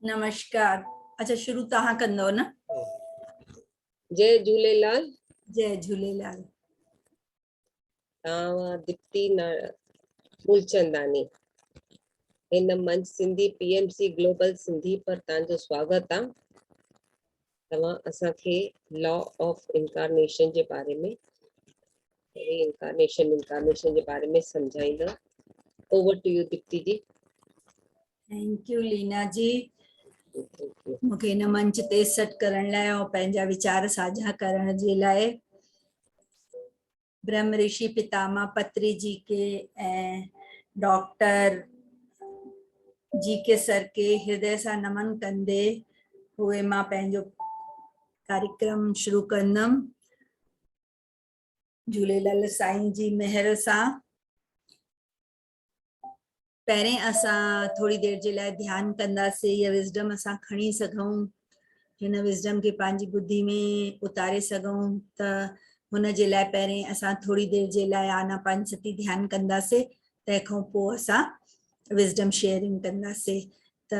नमस्कार। अच्छा शुरू तव्हां कंदव न? जय झूलेलाल। जय झूलेलाल। तव्हां दीप्ति मूलचंदानी इन मंच सिंधी पीएमसी ग्लोबल सिंधी पर तव्हांजो स्वागत आहे। तव्हां असांखे लॉ ऑफ इनकारनेशन जे बारे में इनकारनेशन जे बारे में समझाईंदा। ओवर टू यू दीप्ति जी। थैंक यू लीना जी, मूंखे हिन मंच ते सॾु करण लाइ ऐं पंहिंजा वीचार साझा करण जे लाइ। ब्रह्म ऋषि पितामह पत्री जी के ऐं डॉक्टर जी के सर के हृदय सां नमन कंदे हुए मां पंहिंजो कार्यक्रम शुरू कंदमि झूलेलाल साईं जी महिर सां। पहिरें असां थोड़ी देर जे लाइ ध्यान कंदासीं या विज़डम असां खणी सघूं, हिन विज़डम खे पंहिंजी बुद्धि में उतारे सघूं त हुन जे लाइ पहिरें असां थोड़ी देर जे लाइ आनापानसती ध्यान कंदासीं, तंहिंखां पोइ असां विज़डम शेयरिंग कंदासीं। त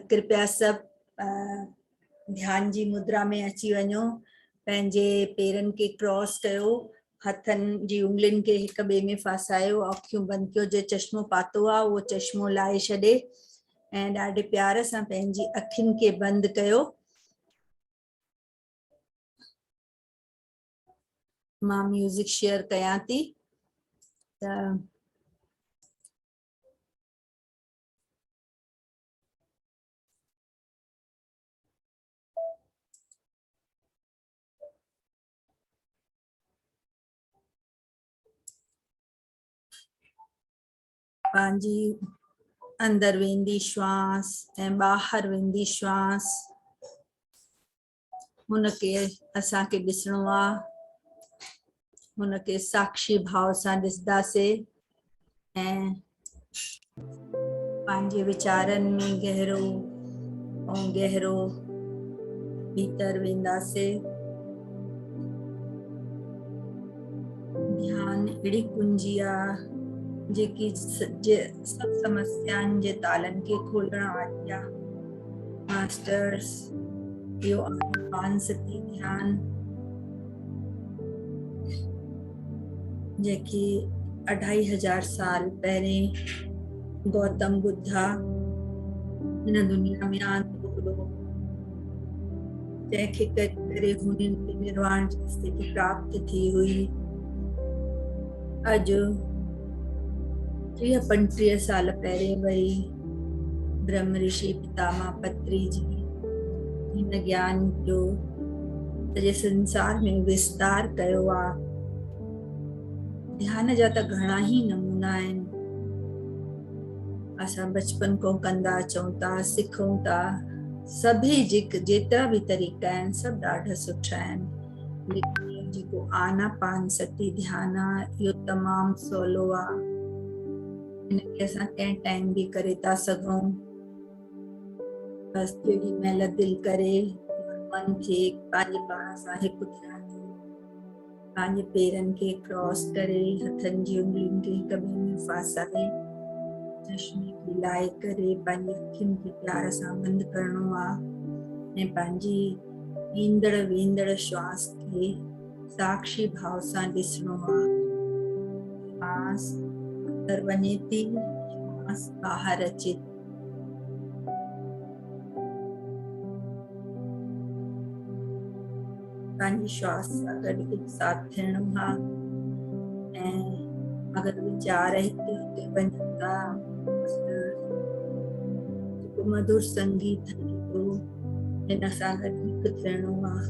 कृपया सभु ध्यान जी मुद्रा में अची वञो, पंहिंजे पेरनि खे क्रॉस कयो, हथनि जी उंगलियुनि खे हिक ॿिए में फासायो, अखियूं बंदि कयो। जे चश्मो पातो आहे उहो चश्मो लाहे छॾे ऐं ॾाढे प्यार सां पंहिंजी अखियुनि खे बंदि कयो। मां म्यूज़िक शेयर कयां थी त पंहिंजी अंदर वेंदी श्वास ऐं ॿाहिरि वेंदी श्वास, हुनखे असांखे ॾिसणो आहे, हुनखे साक्षी भाव सां ॾिसंदासीं ऐं पंहिंजे वीचारनि में गहरो भीतर वेंदासीं। ध्यान अहिड़ी कुंजी आहे जेकी सभु समस्याउनि जे तालनि खे खोलण वारी आहे। मास्टर्स इहो आनापानसती ध्यान जेकी 2500 साल पहिरें गौतम बुद्धा हिन दुनिया में आंदो हुओ, जंहिंखे करे हुननि खे निर्वाण जी स्थिति प्राप्त थी हुई। अॼु 30-35 साल पहिरें वरी ब्रह्म ऋषि पितामह पत्री जी हिन ज्ञान जो सॼे संसार में विस्तार कयो आहे। ध्यान जा त घणा ई नमूना आहिनि, असां बचपन खां कंदा अचूं था, सिखूं था। सभी जेतिरा बि तरीक़ा आहिनि सभु ॾाढा सुठा आहिनि, लेकिन जेको आनापानसती ध्यान आहे इहो तमामु सवलो आहे। हिनखे असां कंहिं टाइम बि करे था सघूं। बसि जेॾी महिल दिलि करे मन खे पंहिंजे पाण सां हिकु थियण ॾियो, पंहिंजे पेरनि खे क्रॉस करे, हथनि जी उंगलियुनि खे हिक ॿिए में फासाए, चश्मे खे लाहे करे पंहिंजी अखियुनि खे प्यार सां बंदि करिणो आहे ऐं पंहिंजी ईंदड़ वेंदड़ श्वास खे साक्षी भाव सां ॾिसणो आहे। श्वास अंदरि वञे थी, श्वास ॿाहिरि अचे थी। पंहिंजी श्वास सां गॾु हिकु साथ थियणो आहे ऐं अगरि वीचार हिते हुते वञनि था, जेको मधुर संगीत हले थो हिन सां गॾु हिकु थियणो आहे।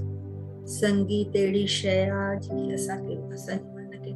संगीत अहिड़ी शइ आहे जेकी असांखे असांजे मन खे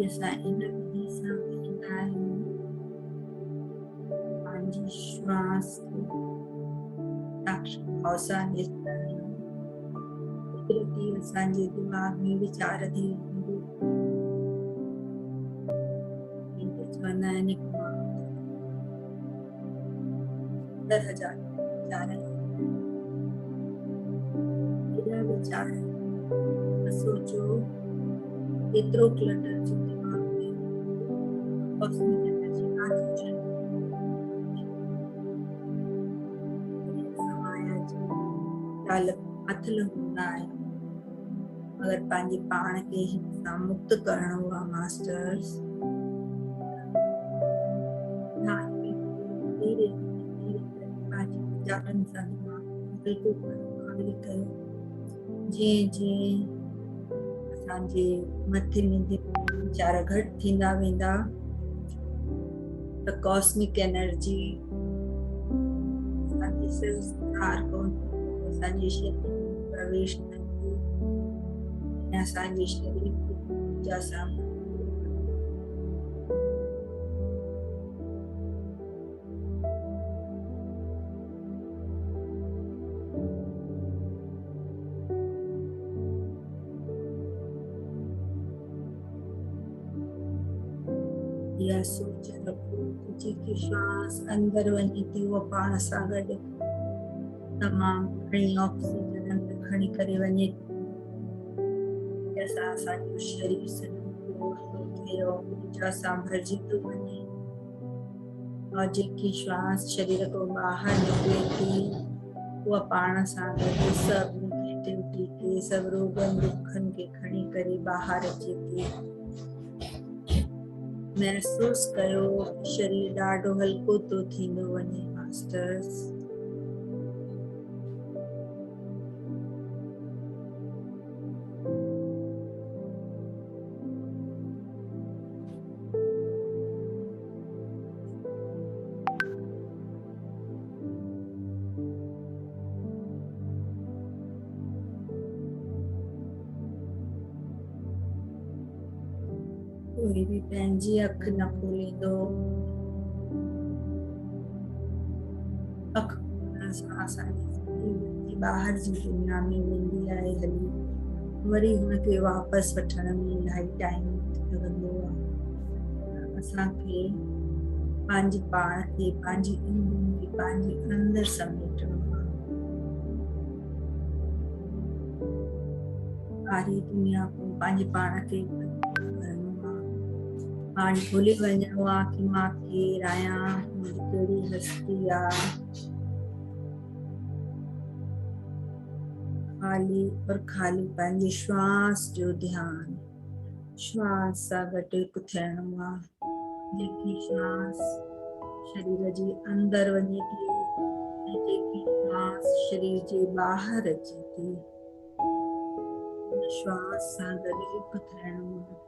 असां इन विधि सां वेंदा आहियूं पंहिंजी श्वास खे भाव सां ॾिसंदा आहियूं। कुदरती असांजे दिमाग़ में वीचार थी वेंदो, चवंदा आहिनि अंदर हज़ार वीचार केॾा वीचार सोचो एतिरो क्लटर जो दिमाग़ में कॉस्मिक एनर्जी काथे माया जी ज़ाल हथ लॻंदा आहियूं। अगर पंहिंजे पाण खे हिन सां मुक्त करणो आहे मास्टर्स, धीरे धीरे पंहिंजे वीचारनि सां बिल्कुलु ख़ाली कयो। जीअं जीअं असांजे मथे में वीचार घटि थींदा वेंदा त कॉस्मिक एनर्जी असांजे संस्कार को असांजे शरीर में प्रवेश कंदी ऐं असांजे शरीर खे ऊर्जा सां या सोच रखो कि जेकी श्वास अंदर वञे थी उहा पाण सां गॾु तमामु घणी ऑक्सीजन अंदरि खणी करे वञे थी। असां असांजो शरीर सॼो थिए और ऊर्जा सां भरिजी थो वञे और जेकी श्वास शरीर खां ॿाहिरि निकिरे थी उहा पाण सां गॾु सभु नेगेटिविटी खे सभु रोगनि दुखनि खे खणी करे ॿाहिरि अचे थी। महसूस कयो शरीर ॾाढो हल्को थो थींदो वञे मास्टर्स। कोई भी पंहिंजी अख न खोलींदो। अख खोलण सां असांजी ज़िंदगी ॿाहिरि जी दुनिया में वेंदी आहे हली, वरी हुनखे वापसि वठण में इलाही टाइम लॻंदो आहे। असांखे पंहिंजे पाण खे पंहिंजी इंद्रियुनि खे पंहिंजे अंदरि समेटणो आहे। ॿाहिरी दुनिया खां पंहिंजे पाण खे पाण भुली वञिणो आहे कि मां केरु आहियां, मुंहिंजी कहिड़ी हस्ती आहे। खाली और खाली पंहिंजे श्वास जो ध्यानु, श्वास सां गॾु हिकु थियणो आहे। जेकी श्वास शरीर जे अंदरि वञे थी ऐं जेकी श्वास शरीर जे ॿाहिरि अचे थी, उन श्वास सां गॾु हिकु थियणो आहे।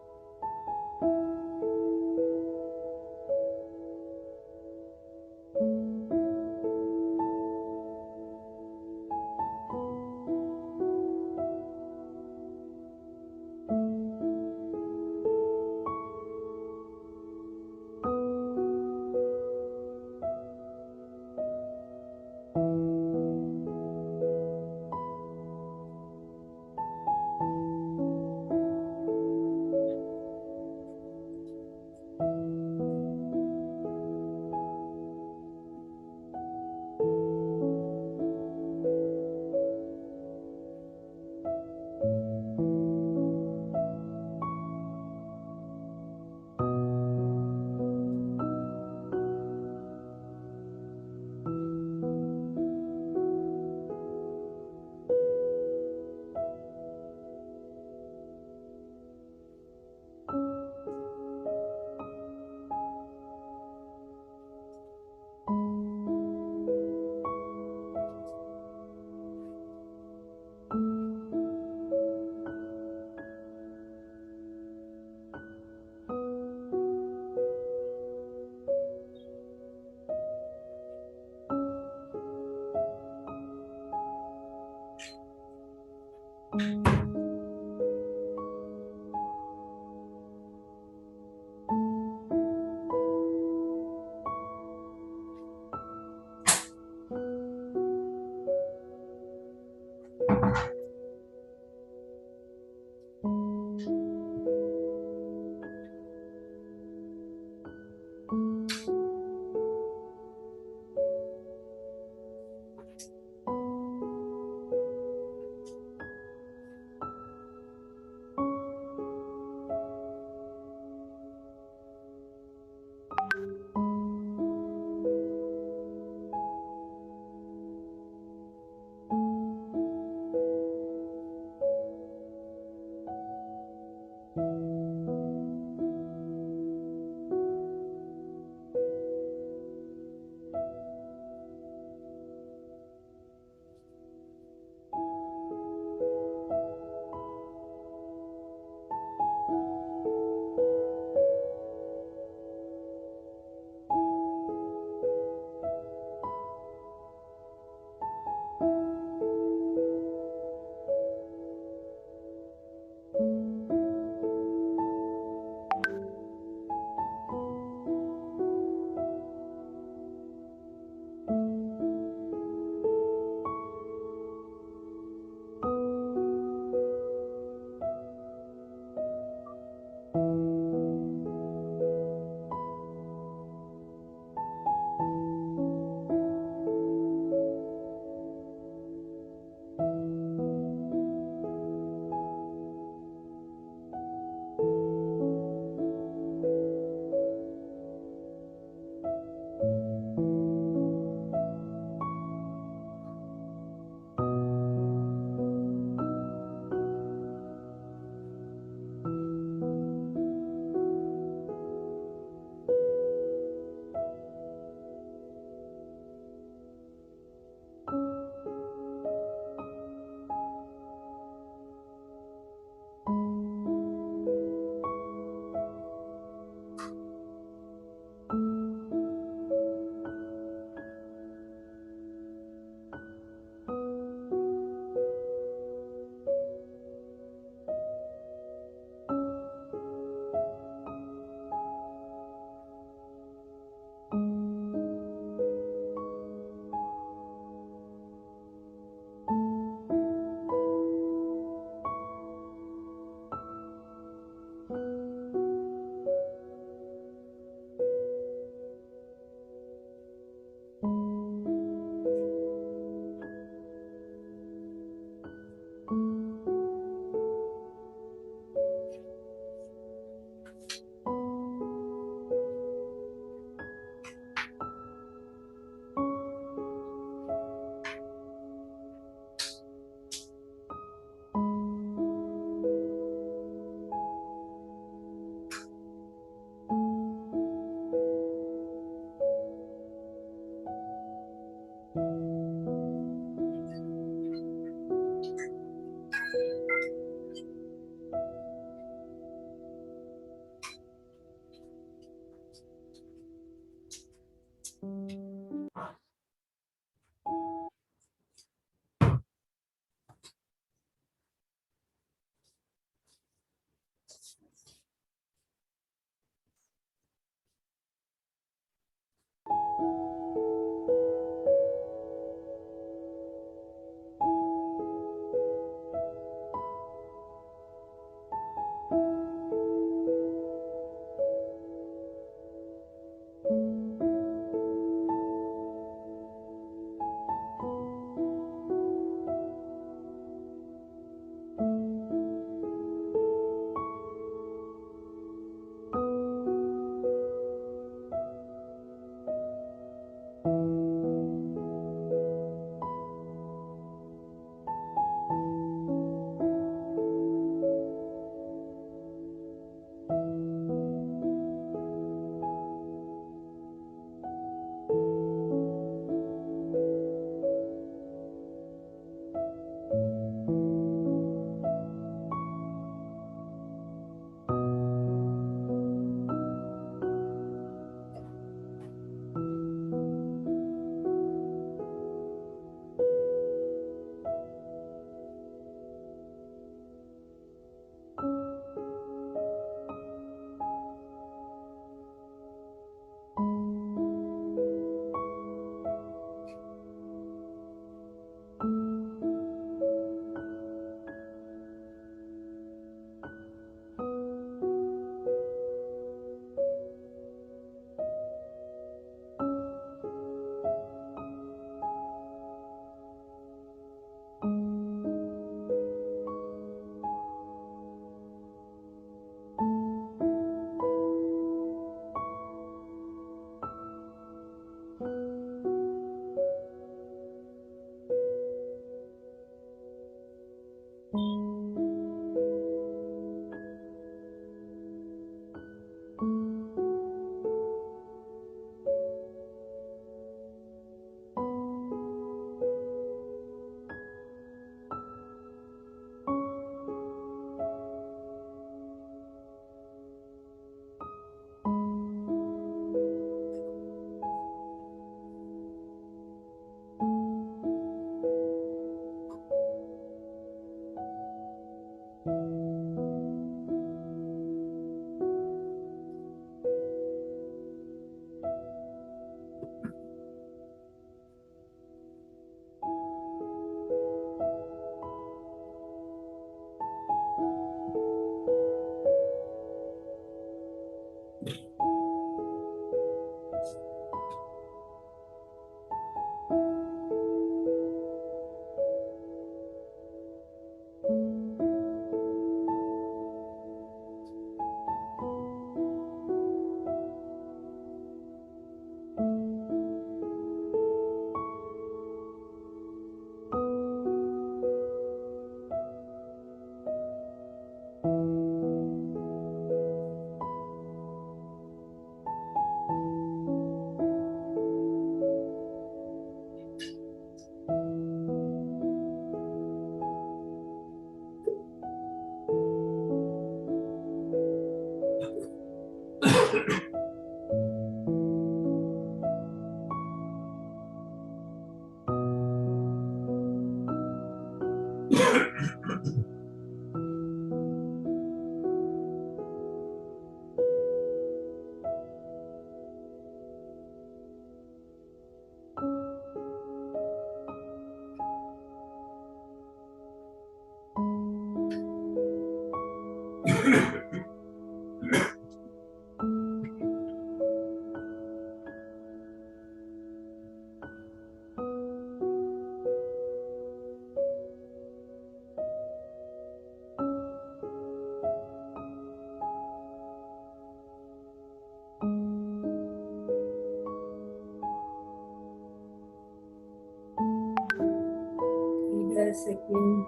सेकंड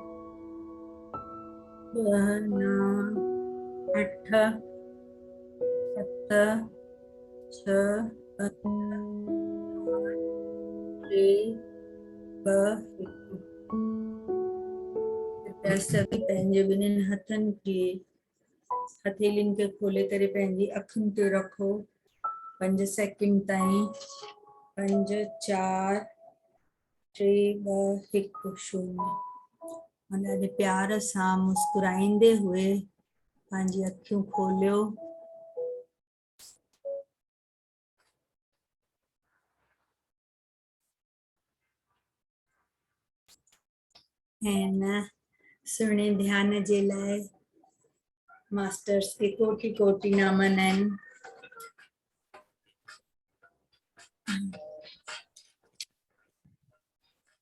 8 7 6 सभी पंहिंजे ॿिन्हिनि हथनि खे हथेलियुनि खे खोले करे पंहिंजी अखियुनि ते रखो 5 सेकंड ताईं 5 4 3 2 1 शून्य। ॾाढे प्यार सां मुस्कुराईंदे हुए पंहिंजी अखियूं खोलियो ऐं सुहिणे ध्यान जे लाइ मास्टर्स के कोटि कोटि नमन आहिनि।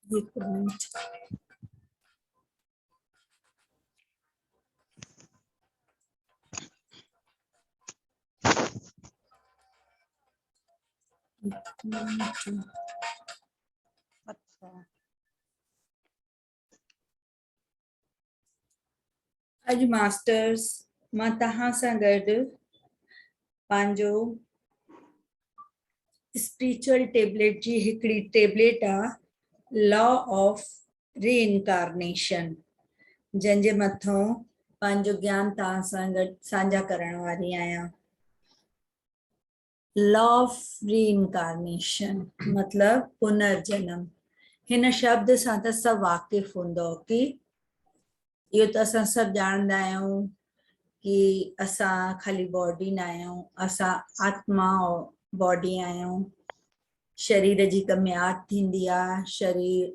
हिकु मिनट अॼु मास्टर्स मां तव्हां सां गॾु पंहिंजो स्पिरिचुअल टेबलेट जी हिकिड़ी टेबलेट आहे लॉ ऑफ रीइनकारनेशन जंहिंजे मथां पंहिंजो ज्ञान तव्हां सां गॾु साझा करण वारी आहियां। लॉ ऑफ रीइनकारनेशन मतलब पुनर्जन्म। हिन शब्द सां त सभु वाक़िफ़ हूंदो कि इहो त असां सभु ॼाणंदा आहियूं कि असां ख़ाली बॉडी न आहियूं, असां आत्मा बॉडी आहियूं। शरीर जी हिकु मियाद थींदी आहे, शरीर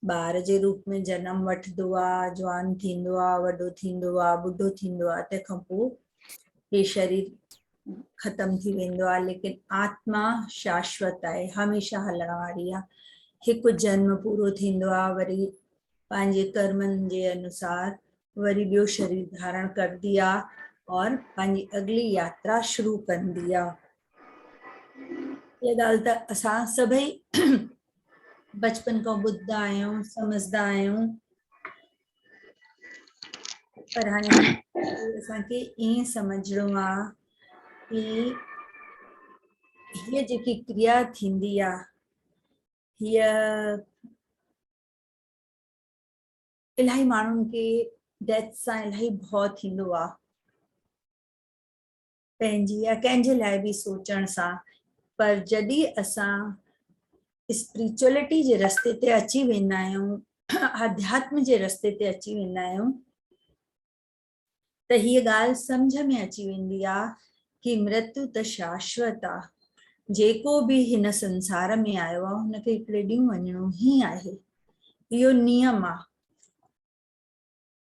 ॿार जे रूप में जनम वठंदो आहे, जवान थींदो आहे, वॾो थींदो आहे, ॿुढो थींदो आहे, तंहिंखां पोइ हे शरीर ख़तम थी वेंदो आहे। लेकिन आत्मा शाश्वत आहे, हमेशह हलण वारी आहे। हिकु जन्म पूरो थींदो आहे, वरी पंहिंजे कर्मनि जे अनुसार वरी ॿियो शरीर धारण करदी आहे और पंहिंजी अगली यात्रा शुरू कंदी आहे। इहा ॻाल्हि त असां सभई बचपन खां ॿुधंदा आहियूं, सम्झंदा आहियूं, पर हाणे असांखे ईअं सम्झणो आहे कि हीअ जेकी क्रिया थींदी आहे हीअ इलाही माण्हुनि खे डेथ सां इलाही भउ थींदो आहे, पंहिंजी या कंहिंजे लाइ बि सोचण सां। पर जॾहिं असां स्पिरिचुअलिटी जे रस्ते ते अची वेंदा आहियूं, अध्यात्म जे रस्ते ते अची वेंदा आहियूं, त हीअ ॻाल्हि सम्झ में अची वेंदी आहे कि मृत्यु त शाश्वत आहे। जेको बि हिन संसार में आयो आहे हुनखे हिकिड़े ॾींहुं वञिणो ई आहे, इहो नियम आहे।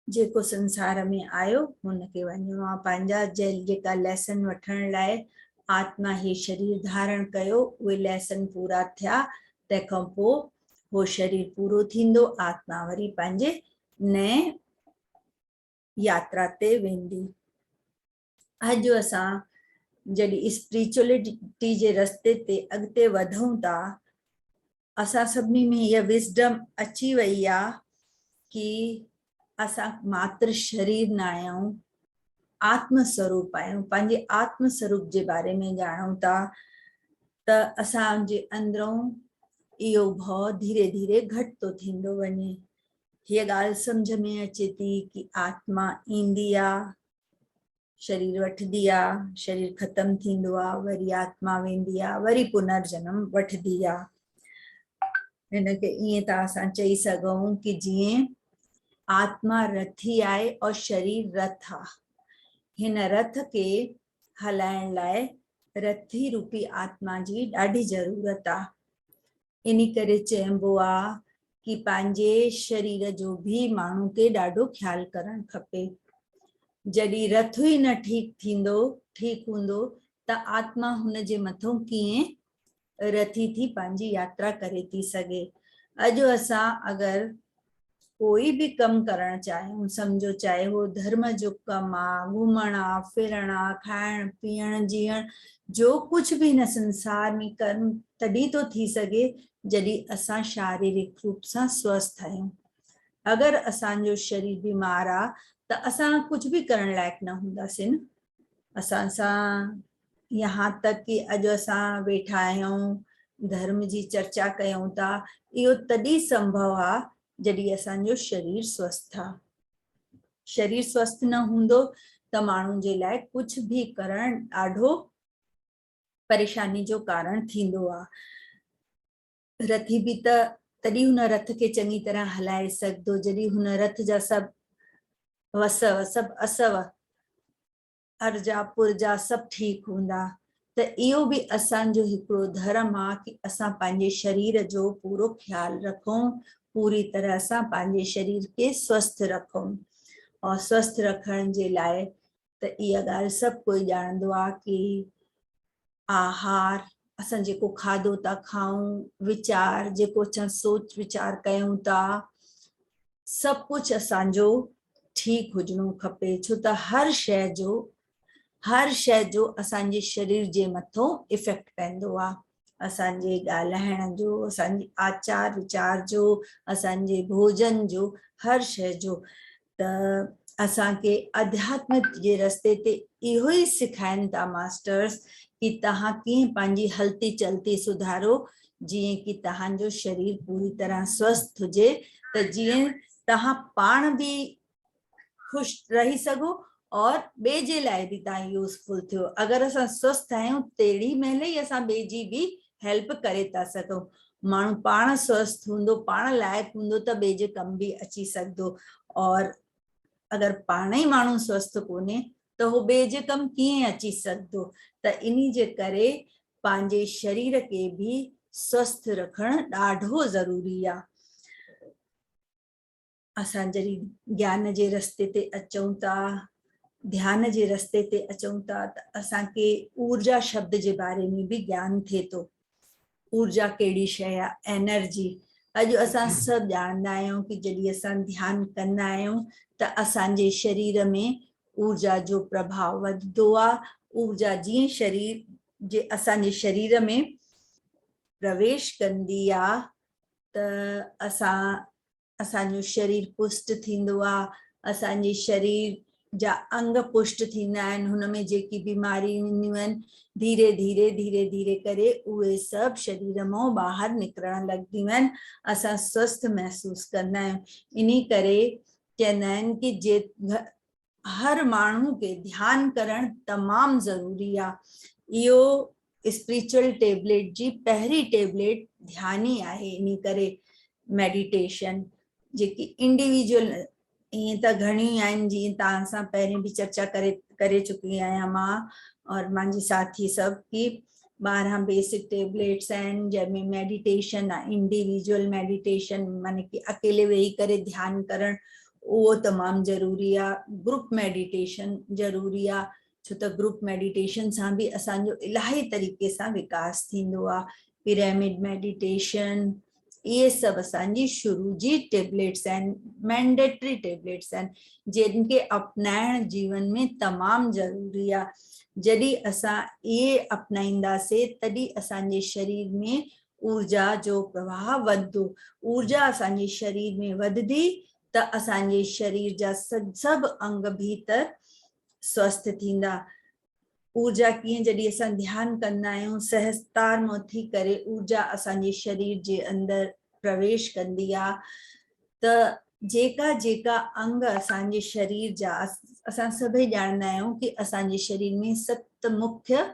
जेको संसार में आयो हुनखे वञिणो आहे। पंहिंजा जेका लेसन वठण लाइ आत्मा हे शरीर धारण कयो, उहे लेसन पूरा थिया, तंहिंखां पोइ उहो शरीर पूरो थींदो, आत्मा वरी पंहिंजे नए यात्रा ते वेंदी। अॼु असां जॾहिं स्पिरिचुअलिटी जे रस्ते ते अॻिते वधूं था, असां सभिनी में इहा विज़डम अची वई आहे कि असां मात्र शरीर न आहियूं, आत्म स्वरूप आहियूं। पंहिंजे आत्म स्वरूप जे बारे में ॼाणूं था त असांजे अंदरूं इहो भउ धीरे धीरे घटि थो थींदो वञे। हीअ ॻाल्हि सम्झ में अचे थी कि आत्मा ईंदी आहे, शरीर वठदी आ, शरीर खत्म थींदो आ, वरी आत्मा वेंदी आ, वरी पुनर्जन्म वठदी आ। हिनखे ईअं त असां चई सघूं कि जीअं आत्मा रथी आहे और शरीर रथ आ। हिन रथ के हलाइण लाइ रथी रूपी आत्मा जी ॾाढी ज़रूरत आ। इन करे चइबो आ कि पंहिंजे शरीर जो भी माण्हू खे ॾाढो ख्याल करणु खपे। जॾहिं रथ ई न ठीक हूंदो त आत्मा हुन जे मथों कीअं रथी थी पंहिंजी यात्रा करे थी सघे। अॼु असां अगरि कोई भी कम करण चाहियूं, समझो चाहे वो धर्म जो कम आ, घुमण आ, फिरण आ, खाइण पीअण जीअण, जो कुछ भी न संसार में कर्म तॾहिं तो थी सघे जॾहिं असां शारीरिक रूप सां स्वस्थ आहियूं। अगरि असांजो शरीर बीमार आ त असां कुछ भी करण लायक न हूंदासीं न। असां सां यहाँ तक कि अॼु असां वेठा आहियूं, धर्म जी चर्चा कयूं था, इहो तॾहिं संभव आ जॾहिं असांजो शरीर स्वस्थ आ। शरीर स्वस्थ न हूंदो त माण्हू जे लाइ कुछ भी करण ॾाढो परेशानी जो कारण थींदो आ। रथी भी त तॾहिं हुन रथ खे चङी तरह हलाए सघंदो जॾहिं हुन रथ जा सभु वसव सभु असव अर्जा पुर्जा सभु ठीक हूंदा। त इहो भी असांजो हिकिड़ो धर्म आ कि असां पंहिंजे शरीर जो पूरो ख्याल रखूं, पूरी तरह सां पंहिंजे शरीर खे स्वस्थ रखूं। और स्वस्थ रखण जे लाइ त इहा ॻाल्हि सभु कोई ॼाणंदो आ कि आहार, असां जेको खाधो था खाऊं, विचार जेको असां सोच विचार कयूं था, सभु कुछ असांजो ठीक हुजणो खपे। छो त हर शइ जो असांजे शरीर जे मथों इफेक्ट पवंदो आ। असांजे ॻाल्हाइण जो, असांजे आचार विचार जो, असांजे भोजन जो, हर शइ जो। त असांखे अध्यात्म जे रस्ते ते इहो ई सिखाइनि था मास्टर्स कि तव्हां कीअं पंहिंजी हलती चलती सुधारो जीअं कि तव्हांजो शरीर पूरी तरह स्वस्थ हुजे, त जीअं तव्हां पाण भी खुश रही सघो और ॿिए जे लाइ भी तव्हां यूज़फुल थियो। अगरि असां स्वस्थ आहियूं तेड़ी महिल ई असां ॿिए जी भी हेल्प करे था सघूं। माण्हू पाण स्वस्थ हूंदो, पाण लाइक हूंदो त ॿिए जे कम भी अची सघंदो। और अगरि पाण ई माण्हू स्वस्थ कोन्हे त उहो ॿिए जे कम कीअं अची सघंदो। त इन जे करे पंहिंजे शरीर खे भी स्वस्थ रखणु ॾाढो ज़रूरी आहे। असां जॾहिं ज्ञान जे रस्ते ते अचूं था, ध्यान जे रस्ते ते अचूं था त असांखे ऊर्जा शब्द जे बारे में भी ज्ञान थिए थो। ऊर्जा कहिड़ी शइ आहे, एनर्जी। अॼु असां सभु ॼाणंदा आहियूं कि जॾहिं असां ध्यान कंदा आहियूं त असांजे शरीर में ऊर्जा जो प्रभाव वधंदो आहे। ऊर्जा जीअं शरीर जे असांजे शरीर में प्रवेश कंदी आहे त असांजो शरीर पुष्ट थींदो आहे। असांजे शरीर जा अंग पुष्ट थींदा आहिनि। हुन में जेकी बीमारियूं ईंदियूं आहिनि धीरे धीरे करे उहे सभु शरीर मां ॿाहिरि निकिरण लॻंदियूं आहिनि। असां स्वस्थ महसूस कंदा आहियूं। इन करे चवंदा आहिनि कि हर माण्हू खे ध्यान करणु तमामु ज़रूरी आहे। इहो स्पिरिचुअल टेबलेट जी पहिरीं टेबलेट ध्यान ई आहे। इन करे मेडिटेशन जेकी इंडिविजुअल, ईअं त घणियूं आहिनि, जीअं तव्हां सां पहिरीं भी चर्चा करे चुकी आहियां मां और मुंहिंजी साथी सभु कि 12 बेसिक टेबलेट्स आहिनि जंहिंमें मेडिटेशन आहे, इंडिविजुअल मेडिटेशन माने कि अकेले वेही करे ध्यान करणु, उहो तमामु ज़रूरी आहे। ग्रुप मेडिटेशन ज़रूरी आहे, छो त ग्रुप मेडिटेशन सां भी असांजो इलाही तरीक़े सां विकास थींदो आहे। पिरामिड मेडिटेशन, इहे सभु असांजी शुरू जी टेबलेट्स आहिनि, मैंडेटरी टेबलेट्स आहिनि जिन खे अपनाइण जीवन में तमामु ज़रूरी आहे। जॾहिं असां इहे अपनाईंदासीं तॾहिं असांजे शरीर में ऊर्जा जो प्रवाह वधंदो। ऊर्जा असांजे शरीर में वधंदी त असांजे शरीर जा सभु अंग भीतर स्वस्थ थींदा। ऊर्जा कीअं, जॾहिं असां ध्यान कंदा आहियूं सहस्तार मां थी करे ऊर्जा असांजे शरीर जे अंदरि प्रवेश कंदी आहे त जेका जेका अंग असांजे शरीर जा असां सभई ॼाणंदा आहियूं कि असांजे शरीर में 7 मुख्य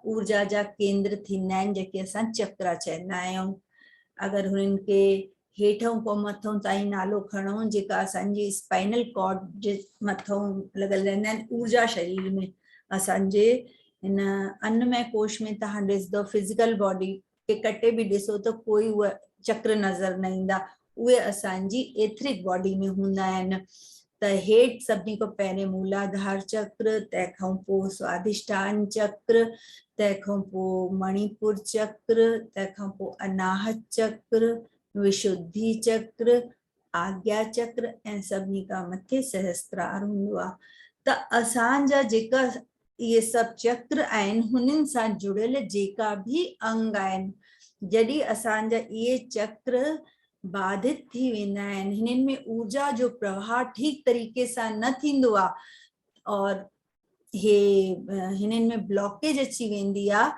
ऊर्जा जा केंद्र थींदा आहिनि जेके असां चक्र चवंदा आहियूं। अगरि हुननि खे हेठों को मथों ताईं नालो खणो, जेका असांजी स्पाइनल कॉर्ड जे मथों लॻल रहंदा आहिनि ऊर्जा शरीर में। असांजे हिन अन्नमय कोश में तव्हां ॾिसंदव फिजिकल बॉडी खे कटे बि ॾिसो त कोई उहा चक्र नज़र न ईंदा, उहे असांजी एथरिक बॉडी में हूंदा आहिनि। त हेठि सभिनी खां पहिरें मूलाधार चक्र, तंहिंखां पोइ स्वादिष्ठान चक्र, तंहिंखां पोइ मणिपुर चक्र, तंहिंखां पोइ अनाहत चक्र, विशुद्धि चक्र, आज्ञा चक्र ऐं सभिनी खां मथे सहस्त्रार हूंदो आहे। त असांजा जेका इहे सभु चक्र आहिनि हुननि सां जुड़ियल जेका बि अंग आहिनि, जॾहिं असांजा इहे चक्र बाधित थी वेंदा आहिनि, हिननि में ऊर्जा जो प्रवाह ठीक तरीक़े सां न थींदो आहे और हिननि में ब्लॉकेज अची वेंदी आहे,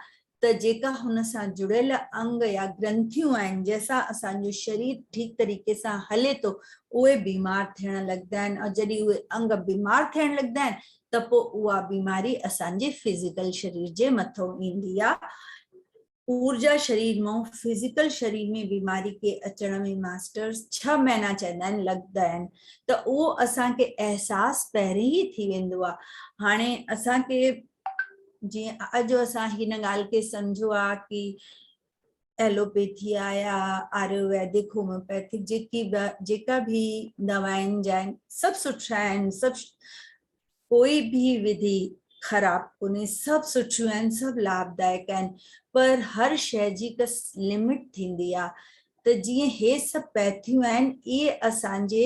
त जेका हुन सां जुड़ियल अंग या ग्रंथियूं आहिनि जंहिंसां असांजो शरीर ठीक तरीक़े सां हले थो, उहे बीमार थियण लॻंदा आहिनि। और जॾहिं उहे अंग बीमार थियण लॻंदा आहिनि त पोइ उहा बीमारी असांजे फिजिकल शरीर जे मथां ईंदी आहे। ऊर्जा शरीर मां फिजिकल शरीर में बीमारी के अचण में मास्टर्स 6 महीना चवंदा आहिनि लॻंदा आहिनि, त उहो असांखे अहसास पहिरीं ई थी वेंदो आहे। हाणे असांखे जीअं अॼु असां हिन ॻाल्हि खे सम्झो आहे कि एलोपैथी आया, आयुर्वेदिक, होम्योपैथिक जेका भी दवाइनि जा आहिनि सभु सुठा आहिनि, सभु कोई भी विधि ख़राब कोन्हे, सभु सुठियूं आहिनि, सभु लाभदायक आहिनि, पर हर शइ जी हिकु लिमिट थींदी आहे। त जीअं हे सभु पैथियूं आहिनि इहे असांजे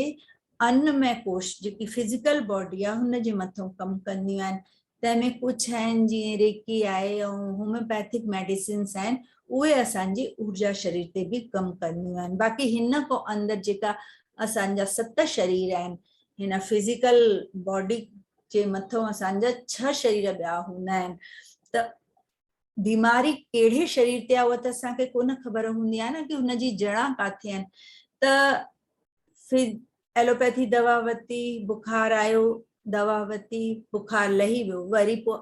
अन्नमय कोश जेकी फिजिकल बॉडी आहे हुन जे मथां कमु कंदियूं आहिनि। तंहिंमें कुझु आहिनि जीअं रेकी आहे ऐं होम्योपैथिक मेडिसिन्स आहिनि, उहे असांजी ऊर्जा शरीर ते बि कमु कंदियूं आहिनि। बाक़ी हिन खां अंदरि जेका असांजा 7 शरीर आहिनि, हिन फिजिकल बॉडी जे मथां असांजा 6 शरीर ॿिया हूंदा आहिनि। त बीमारी कहिड़े शरीर ते आहे उहा त असांखे कोन ख़बर हूंदी आहे न कि हुनजी जड़ा किथे आहिनि। त एलोपैथी दवा वरिती, बुखार आयो, दवा वरिती, बुखार लही वियो, वरी पोइ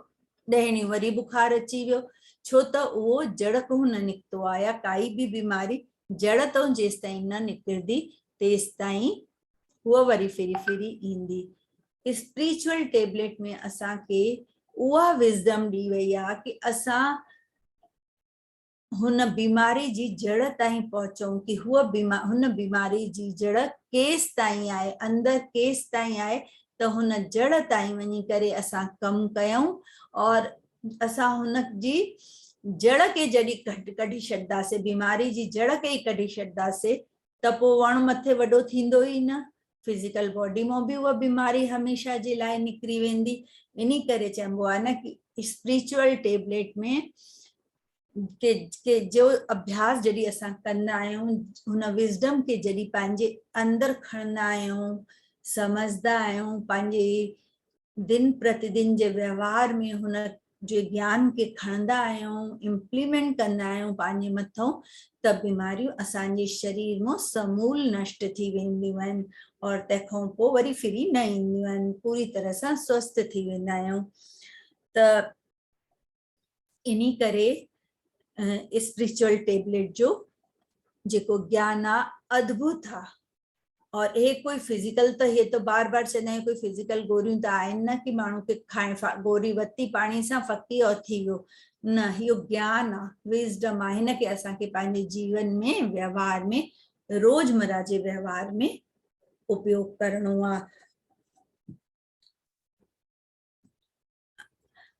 10 ॾींहं वरी बुखार अची वियो, छो त उहो जड़ खां न निकितो आहे। या काई बि बीमारी जड़ तां जेसि ताईं न निकिरंदी तेसि ताईं उहा वरी फिरी ईंदी। स्पिरिचुअल टेबलेट में असांखे उहा विज़डम ॾी वई आहे कि असां हुन बीमारी जी जड़ ताईं पहुचूं कि हुन बीमारी जी जड़ केसि ताईं आहे, अंदरि केसि ताईं आहे, त हुन जड़ ताईं वञी करे असां कमु कयूं और असां हुन जी जड़ खे जॾहिं कढी छॾंदासीं, बीमारी जी जड़ खे ई कढी छॾंदासीं, त पोइ वण मथे वॾो थींदो ई न, फिजिकल बॉडी मां बि उहा बीमारी हमेशह जे लाइ निकिरी वेंदी। इन करे चइबो आहे न कि स्पिरिचुअल टेबलेट में के जो अभ्यास जॾहिं असां कंदा आहियूं, हुन विज़डम खे जॾहिं पंहिंजे अंदरि खणंदा आहियूं, समझदा आहियूं, पंहिंजे दिन प्रतिदिन जे व्यवहार में हुन जे ज्ञान खे खणंदा आहियूं, इम्प्लीमेंट कंदा आहियूं पंहिंजे मथां, त बीमारियूं असांजे शरीर मां समूल नष्ट थी वेंदियूं आहिनि और तंहिंखां पोइ वरी फिरी न ईंदियूं आहिनि, पूरी तरह सां स्वस्थ थी वेंदा आहियूं। त इन करे स्पिरिचुअल टेबलेट जो जेको ज्ञान आहे अद्भुत आहे। और हे कोई फिजिकल त हे तो बार बार चवंदा आहियूं कोई फिजिकल गोरियूं त आहिनि न कि माण्हू खे खाइण गोरी वरिती पाणी सां फकी और थी वियो, न, इहो ज्ञान आहे, विज़डम आहे। हिन खे असांखे पंहिंजे जीवन में, व्यवहार में, रोज़मर्रा जे व्यवहार में उपयोग करणो आहे।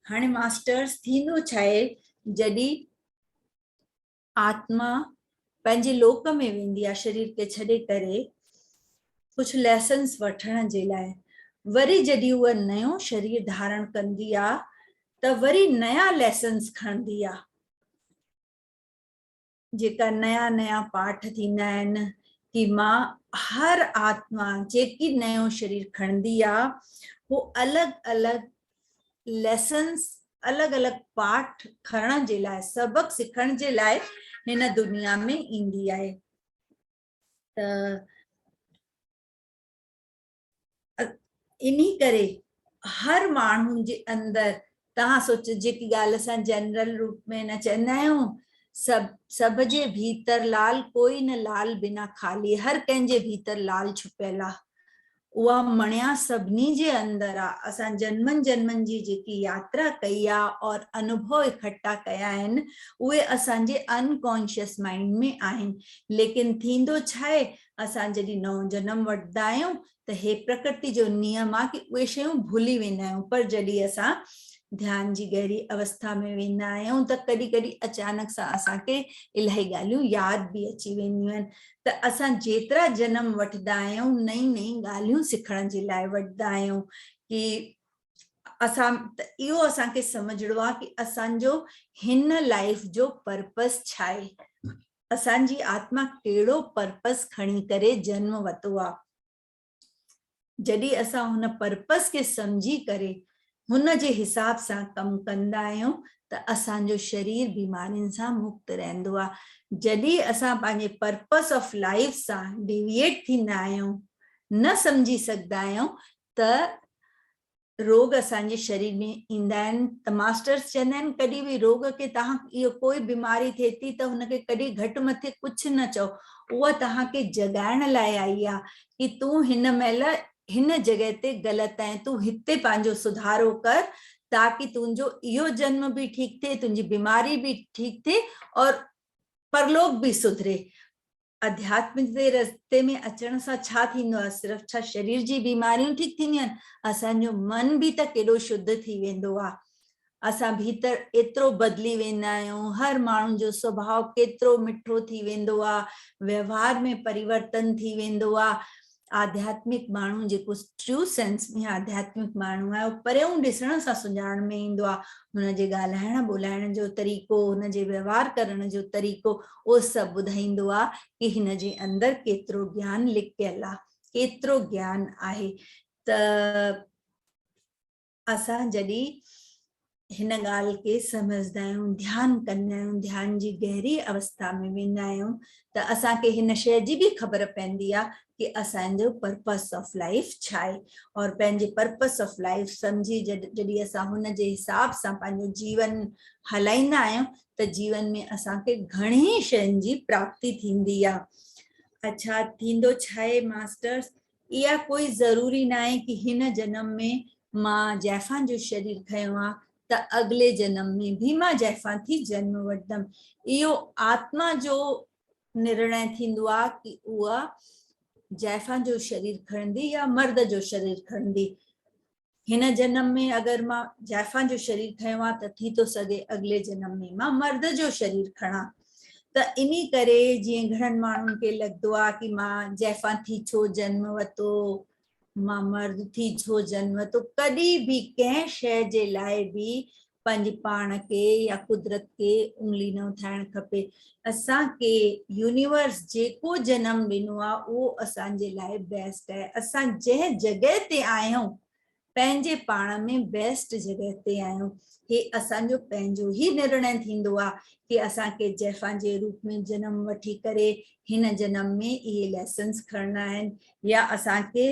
हाणे मास्टर्स थींदो छा आहे, जॾहिं आत्मा पंहिंजे लोक में वेंदी आहे शरीर खे छॾे करे कुछ लेसन्स वठण जे लाइ, वरी जॾहिं उहा नयो शरीर धारण कंदी आहे त वरी नया लेसन्स खणंदी आहे, जेका नया नया पाठ थींदा आहिनि कि मां हर आत्मा जेकी नयो शरीर खणंदी आहे वो अलॻि अलॻि लेसन्स, अलॻि अलॻि पाठ खणण जे लाइ, सबक सिखण जे लाइ हिन दुनिया में ईंदी आहे। त इन्ही करे हर माण्हू जे अंदर तव्हां सोचो जेकी ॻाल्हि असां जनरल रूप में न चवंदा आहियूं सब जे भीतर लाल कोई न लाल बिना खाली हर कंहिंजे भीतर लाल छुपियल आहे उहा मणिया सभिनी जे अंदर आहे असां जन्मनि जन्मनि जी जेकी यात्रा कई आहे और अनुभव इकट्ठा कया आहिनि उहे असांजे अनकॉन्शियस माइंड में आहिनि लेकिन थींदो छा आहे असां जॾहिं नओं जनम वठंदा आहियूं त हे प्रकृति जो नियम आहे कि उहे शयूं भुली वेंदा आहियूं पर जॾहिं असां ध्यान जी गहरी अवस्था में वेंदा आहियूं त कॾहिं कॾहिं अचानक सां असांखे इलाही ॻाल्हियूं यादि बि अची वेंदियूं आहिनि त असां जेतिरा जनम वठंदा आहियूं नई नई ॻाल्हियूं सिखण जे लाइ वठंदा आहियूं कि असां इहो असांखे सम्झणो आहे कि असांजो हिन लाइफ जो पर्पस छा आहे असांजी आत्मा कहिड़ो पर्पस खणी करे जन्म वरितो आहे जॾहिं असां हुन पर्पस खे सम्झी करे हुन जे हिसाब सां कमु कंदा आहियूं त असांजो शरीर बीमारियुनि सां मुक्त रहंदो आहे जॾहिं असां पंहिंजे पर्पस ऑफ लाइफ सां डिविएट थींदा आहियूं न सम्झी सघंदा आहियूं त रोग असांजे शरीर में ईंदा आहिनि त मास्टर्स चवंदा आहिनि कॾहिं बि रोग खे तव्हां इहो कोई बीमारी थिए थी त हुनखे कॾहिं घटि मथे कुझु न चओ उहा तव्हांखे जगाइण लाइ आई आहे कि तूं हिन महिल हिन जॻह ते ग़लति आहे तूं हिते पंहिंजो सुधारो कर ताकि तुंहिंजो इहो जन्म बि ठीकु थिए तुंहिंजी बीमारी बि ठीकु थिए और परलोक बि सुधरे अध्यात्म जे रस्ते में अचण सां छा थींदो आहे सिर्फ़ु छा शरीर जी बीमारियूं ठीकु थींदियूं आहिनि असांजो मन बि त केॾो शुद्ध थी वेंदो आहे असां भीतर एतिरो बदिली वेंदा आहियूं हर माण्हू जो स्वभाव केतिरो मिठो थी वेंदो आहे व्यवहार में परिवर्तन थी वेंदो आहे आध्यात्मिक माण्हू जेको ट्रू सेंस में आध्यात्मिक माण्हू आहे उहो परियां ॾिसण सां सुञाण में ईंदो आहे हुनजे ॻाल्हाइण ॿोलाइण जो तरीक़ो हुनजे व्यवहार करण जो तरीक़ो उहो सभु ॿुधाईंदो आहे कि हिन जे अंदरि केतिरो ज्ञान लिकियल आहे केतिरो ज्ञान आहे त असां जॾहिं हिन ॻाल्हि खे सम्झंदा आहियूं ध्यानु कंदा आहियूं ध्यान जी गहरी अवस्था में वेंदा आहियूं त असांखे हिन शइ जी बि ख़बर पवंदी आहे कि असांजो पर्पस ऑफ लाइफ छा आहे और पंहिंजे पर्पस ऑफ लाइफ सम्झी जॾहिं असां हुन जे हिसाब सां पंहिंजो जीवन हलाईंदा आहियूं त जीवन में असांखे घणी शयुनि जी प्राप्ति थींदी आहे अच्छा थींदो छा आहे मास्टर्स इहा कोई ज़रूरी न आहे कि हिन जन्म में मां जाइफ़ां जो शरीर खयो आहे त अगले जन्म में भी मां जाइफ़ां थी जन्म वठंदमि इहो आत्मा जो निर्णय थींदो आहे कि उहा जाइफ़ां जो शरीर खणंदी या मर्द जो शरीर खणंदी हिन जन्म में अगरि मां जाइफ़ां जो शरीर खयो आहे त थी थो सघे अगले जन्म में मां मर्द जो शरीर खणां त इन्ही करे जीअं घणनि माण्हुनि खे लॻंदो आहे कि मां जाइफ़ां थी छो जन्म वरितो मां मर्द थी छो जन्म वरितो कॾहिं बि कंहिं शइ जे लाइ बि पंहिंजे पाण खे या कुदरत खे उंगली न उठाइणु खपे असांखे यूनिवर्स जेको जनम ॾिनो आहे उहो असांजे लाइ बेस्ट आहे असां जंहिं जॻह ते आहियूं पंहिंजे पाण में बेस्ट जॻह ते आहियूं हे असांजो पंहिंजो ई निर्णय थींदो आहे कि असांखे जाइफ़ां जे रूप में जनम वठी करे हिन जनम में इहे लेसन्स खणणा आहिनि या असांखे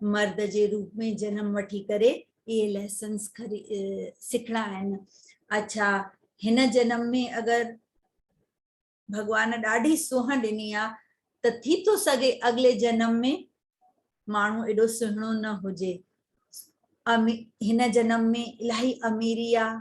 मर्द जे रूप में जनम वठी करे इहे लेसन्स सिखणा आहिनि अच्छा हिन जनम में अगरि भगवान ॾाढी सुंह ॾिनी आहे त थी थो सघे अगले जनम में माण्हू एॾो सुहिणो न हुजे हिन जनम में इलाही अमीरी आहे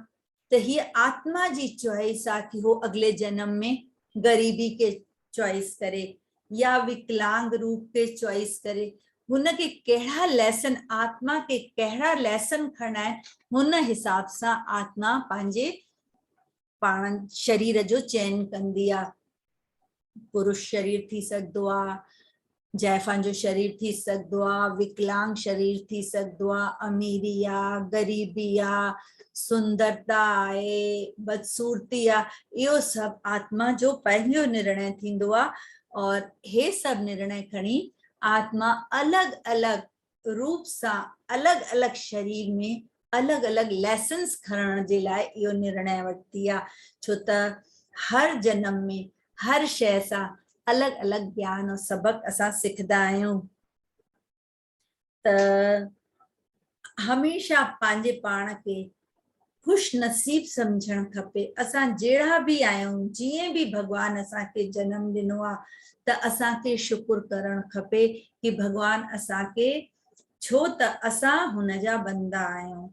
त हीअ आत्मा जी चॉइस आहे कि हो अगले जनम में ग़रीबी के चॉइस करे या विकलांग रूप के चॉइस करे हुनखे कहिड़ा लेसन आत्मा के कहिड़ा लेसन खणणा आहिनि हुन हिसाब सां आत्मा पंहिंजे पाण शरीर जो चयन कंदी आहे पुरुष शरीर थी सकदो आहे जाइफ़ां जो शरीर थी सकदो आहे विकलांग शरीर थी सकदो आहे अमीरी आहे ग़रीबी आहे सुंदरता आहे बदसूरती आहे इहो सभु आत्मा जो पंहिंजो निर्णय थींदो आहे और हे सभु निर्णय खणी आत्मा अलॻि अलॻि रूप सां अलॻि अलॻि शरीर में अलॻि अलॻि लेसन्स खणण जे लाइ इहो निर्णय वठंदी आहे छो त हर जन्म में हर शइ सां अलॻि अलॻि ज्ञान और सबक असां सिखंदा आहियूं त हमेशा पंहिंजे पाण खे खुश नसीब समझण खपे। असां जहिड़ा बि आहियूं, जीअं बि भगवान असांखे जन्म ॾिनो आहे, त असांखे शुक्र करणु खपे कि भगवान असांखे, छो त असां हुनजा बंदा आहियूं।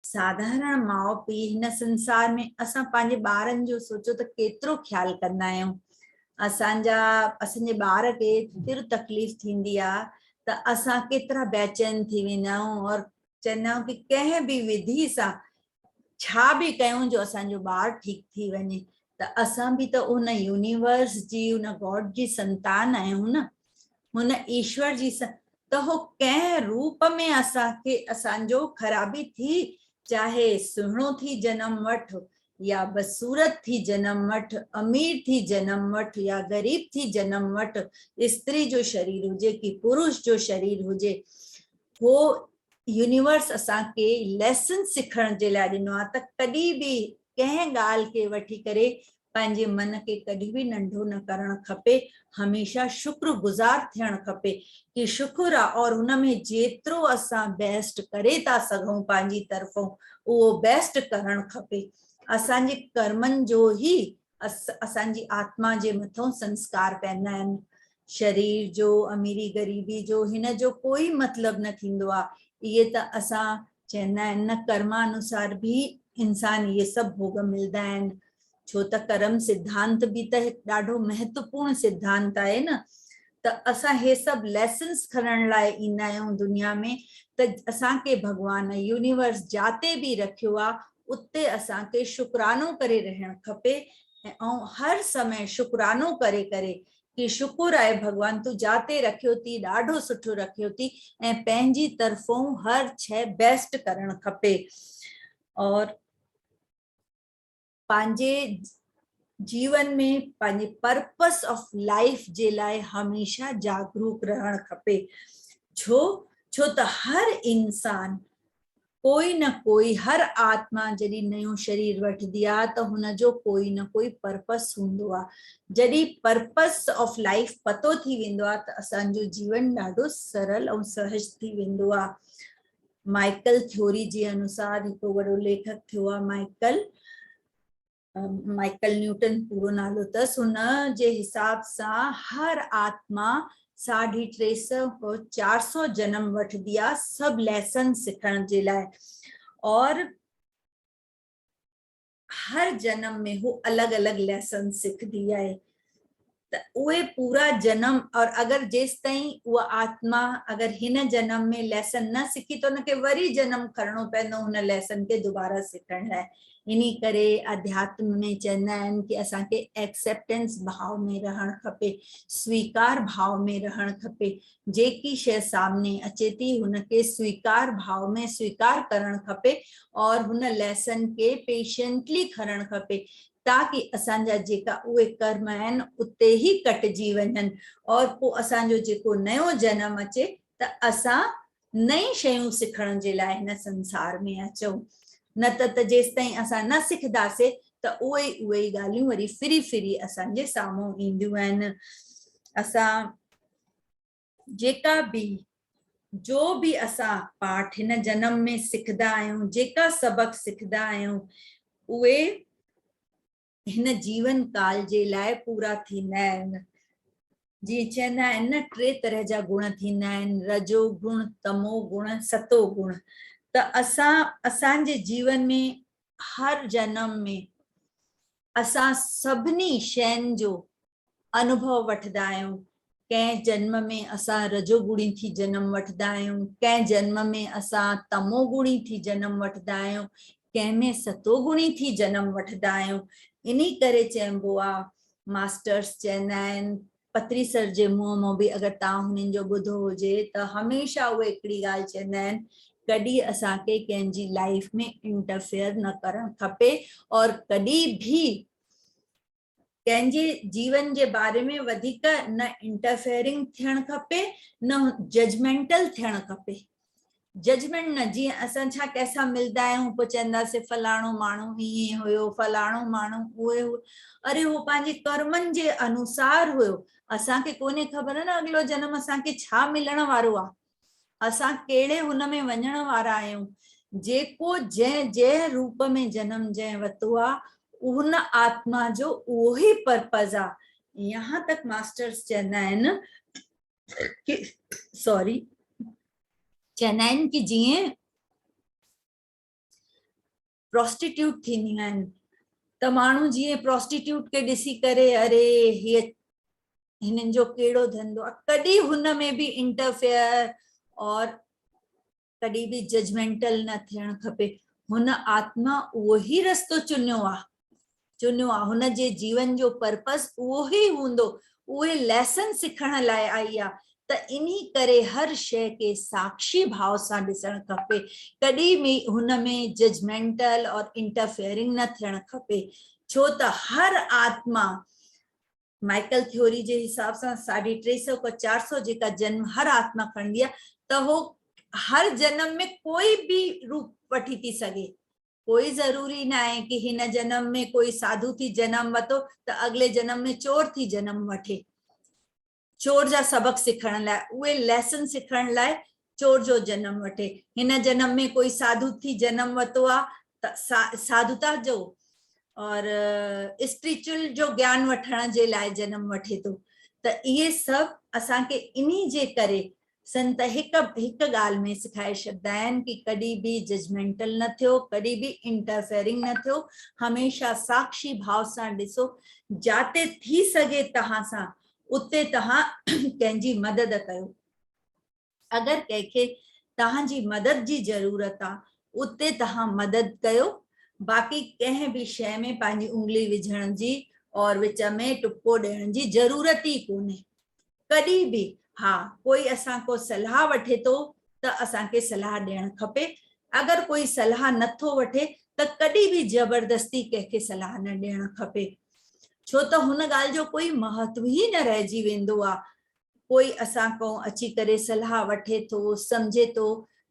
साधारण माउ पीउ हिन संसार में असां पंहिंजे ॿारनि जो सोचो त केतिरो ख्याल कंदा आहियूं। असांजे ॿार खे तिर तकलीफ़ थींदी आहे त असां केतिरा बेचैन थी वेंदा आहियूं और चवंदा आहियूं कि कंहिं बि विधि सां छा बि कयूं जो असांजो ॿार ठीकु थी वञे। त असां बि त उन यूनिवर्स जी, उन गॉड जी संतान आहियूं न, हुन ईश्वर जी त हो कंहिं रूप में असांखे, असांजो ख़राबी थी, चाहे सुहिणो थी जनम वठ या बदसूरत थी जनम वठ, अमीर थी जनम वठ या गरीब थी जनम वठ, स्त्री जो शरीर हुजे कि पुरुष जो शरीर हुजे, हो यूनिवर्स असांखे लेसन सिखण जे लाइ ॾिनो आहे। त कॾहिं बि कंहिं ॻाल्हि खे वठी करे पंहिंजे मन खे कॾहिं बि नंढो न करणु खपे। हमेशा शुक्रगुज़ार थियणु खपे कि शुक्र आहे और हुनमें जेतिरो असां बेस्ट करे था सघूं पंहिंजी तरफ़ों, उहो बेस्ट करणु खपे। असांजे कर्मनि जो ई असांजी आत्मा जे मथां संस्कार पवंदा आहिनि। शरीर जो, अमीरी ग़रीबी जो, हिन जो कोई मतिलबु न थींदो आहे। इहे त असां चवंदा आहिनि न, कर्मानुसार बि इंसान इहे सभु भोग मिलंदा आहिनि। छो त कर्म सिद्धांत बि त ॾाढो महत्वपूर्ण सिद्धांत आहे न। त असां हे सभु लेसन्स खणण लाइ ईंदा आहियूं दुनिया में। त असांखे भगवान यूनिवर्स जाते बि रखियो आहे, उते असांखे शुक्रानो करे रहणु खपे ऐं हर समय शुक्रानो करे करे कि शुक्र आहे भगवान, तूं जाते रखियो थी ॾाढो सुठो रखियो थी, ऐं पंहिंजी तरफ़ों हर शइ बेस्ट करणु खपे। और पंहिंजे जीवन में पंहिंजे पर्पस ऑफ लाइफ जे लाइ हमेशा जागरूक रहणु खपे। छो त हर इंसान, कोई न कोई, हर आत्मा जॾहिं नयो शरीर वठंदी आहे त हुनजो कोई न कोई पर्पस हूंदो आहे। जॾहिं पर्पस ऑफ लाइफ पतो थी वेंदो आहे त असांजो जीवन ॾाढो सरल ऐं सहज थी वेंदो आहे। माइकल थ्योरी जे अनुसार हिकु वॾो लेखक थियो आहे माइकल न्यूटन पूरो नालो अथसि। हुन जे हिसाब सां हर आत्मा 350 400 जन्म वठंदी आहे सभु लेसन सिखण जे लाइ, और हर जन्म में वो अलग अलग लेसन सिखदी आहे। त उहे पूरा जन्म, और अगर जेस ताईं उहा आत्मा अगर हिन जन्म में लेसन न सिखी तो उनके वरी जन्म खणणो पवंदो हुन लेसन के दोबारा सिखण लाइ। इनी करे अध्यात्म में चवंदा आहिनि कि असांखे एक्सेप्टेंस भाव में रहणु खपे, स्वीकार भाव में रहणु खपे। जेकी शइ सामने अचे थी हुनखे स्वीकार भाव में स्वीकार करणु खपे और हुन लेसन के पेशेंटली खणणु खपे, ताकि असांजा जेका उहे कर्म आहिनि उते ई कटिजी वञनि और पोइ असांजो जेको नयो जन्म अचे त असां नई शयूं सिखण जे लाइ हिन संसार में अचूं। न त जेसि ताईं असां न सिखंदासीं त उहे ॻाल्हियूं वरी फिरी फिरी असांजे साम्हूं ईंदियूं आहिनि। असां जेका बि जो बि असां पाठ हिन जन्म में सिखंदा आहियूं, जेका सबक सिखंदा आहियूं, उहे हिन जीवन काल जे लाइ पूरा थींदा आहिनि। जीअं चवंदा आहिनि न, 3 तरह जा गुण थींदा आहिनि, रजो गुण, तमो गुण, सतो गुण। त असांजे जीवन में हर जन्म में असां सभिनी शयुनि जो अनुभव वठंदा आहियूं। कंहिं जन्म में असां रजोगुणी थी जन्म वठंदा आहियूं, कंहिं जन्म में असां तमोगुणी थी जन्म वठंदा आहियूं, कंहिंमें सतोगुणी थी जन्म वठंदा आहियूं। इनी करे चइबो आहे, मास्टर्स चवंदा आहिनि, पत्री सर जे मुंहं मां बि अगरि तव्हां हुननि जो ॿुधो हुजे त हमेशह उहे हिकिड़ी ॻाल्हि चवंदा आहिनि, कॾहिं असांखे कंहिंजी लाइफ में इंटरफेयर न करणु खपे और कॾहिं बि कंहिंजे जीवन जे बारे में वधीक न इंटरफेयरिंग थियणु खपे, न जजमेंटल थियणु खपे। जजमेंट न, जीअं असां छा कंहिंसां मिलंदा आहियूं पोइ चवंदासीं फलाणो माण्हू हीअं हुयो, फलाणो माण्हू उहे हुयो। अरे उहो पंहिंजे कर्मनि जे अनुसार हुयो, असांखे कोन्हे ख़बर न अॻिलो जन्म असांखे छा मिलण वारो आहे। असां कहिड़े हुन में वञण वारा आहियूं, जेको जंहिं रूप में जन्म जंहिं वरितो आहे उन आत्मा जो उहो ही पर्पज़ आहे। यहाँ तक मास्टर्स चवंदा आहिनि कि सॉरी चवंदा आहिनि कि जीअं प्रोस्टिट्यूट थींदियूं आहिनि त माण्हू जीअं प्रोस्टिट्यूट खे ॾिसी करे अरे हीअ हिननि जो कहिड़ो धंधो आहे, कॾहिं हुन में बि इंटरफेयर और कॾहिं बि जजमेंटल न थियणु खपे। हुन आत्मा उहो ही रस्तो चुनियो आहे, हुन जे जीवन जो पर्पस उहो ही हूंदो, उहे लेसन सिखण लाइ आई आहे। त इन्ही करे हर शइ खे साक्षी भाव सां ॾिसणु खपे, कॾहिं बि हुन में जजमेंटल और इंटरफेयरिंग न थियणु खपे। छो त हर आत्मा माइकल थ्योरी जे हिसाब सां 350 खां 400 जेका जन्म हर आत्मा खणंदी आहे त हो हर जन्म में कोई भी रूप वठी थी सघे। कोई ज़रूरी न आहे कि हिन जन्म में कोई साधु थी जन्म वरितो त अगले जन्म में चोर थी जन्म वठे। चोर जा सबक सिखण लाइ, उहे लेसन सिखण लाइ चोर जो जन्म वठे। हिन जन्म में कोई साधु थी जन्म वरितो आहे त साधुता जो और स्पिरिचुअल जो ज्ञान वठण जे लाइ जन्म वठे थो। त इहे सभु असांखे इन्ही जे करे संत हिकु ॻाल्हि में सिखाए छॾींदा आहिनि कि कॾहिं बि जजमेंटल न थियो, कॾहिं बि इंटरफेयरिंग न थियो, हमेशह साक्षी भाव सां ॾिसो। जाते थी सघे तव्हां सां उते तव्हां कंहिंजी मदद कयो। अगरि कंहिंखे तव्हांजी मदद जी ज़रूरत आहे उते तव्हां मदद कयो। बाक़ी कंहिं बि शइ में पंहिंजी उंगली विझण जी और विच में टुपको ॾियण जी ज़रूरत ई कोन्हे कॾहिं बि। हा, कोई असां को सलाह वठे थो त असांखे सलाह ॾियणु खपे। अगरि कोई सलाह नथो वठे त कॾहिं बि ज़बरदस्ती कंहिंखे सलाह न ॾियणु खपे, छो त हुन ॻाल्हि जो कोई महत्व ई न रहिजी वेंदो आहे। कोई असां को अची करे सलाह वठे थो, सम्झे थो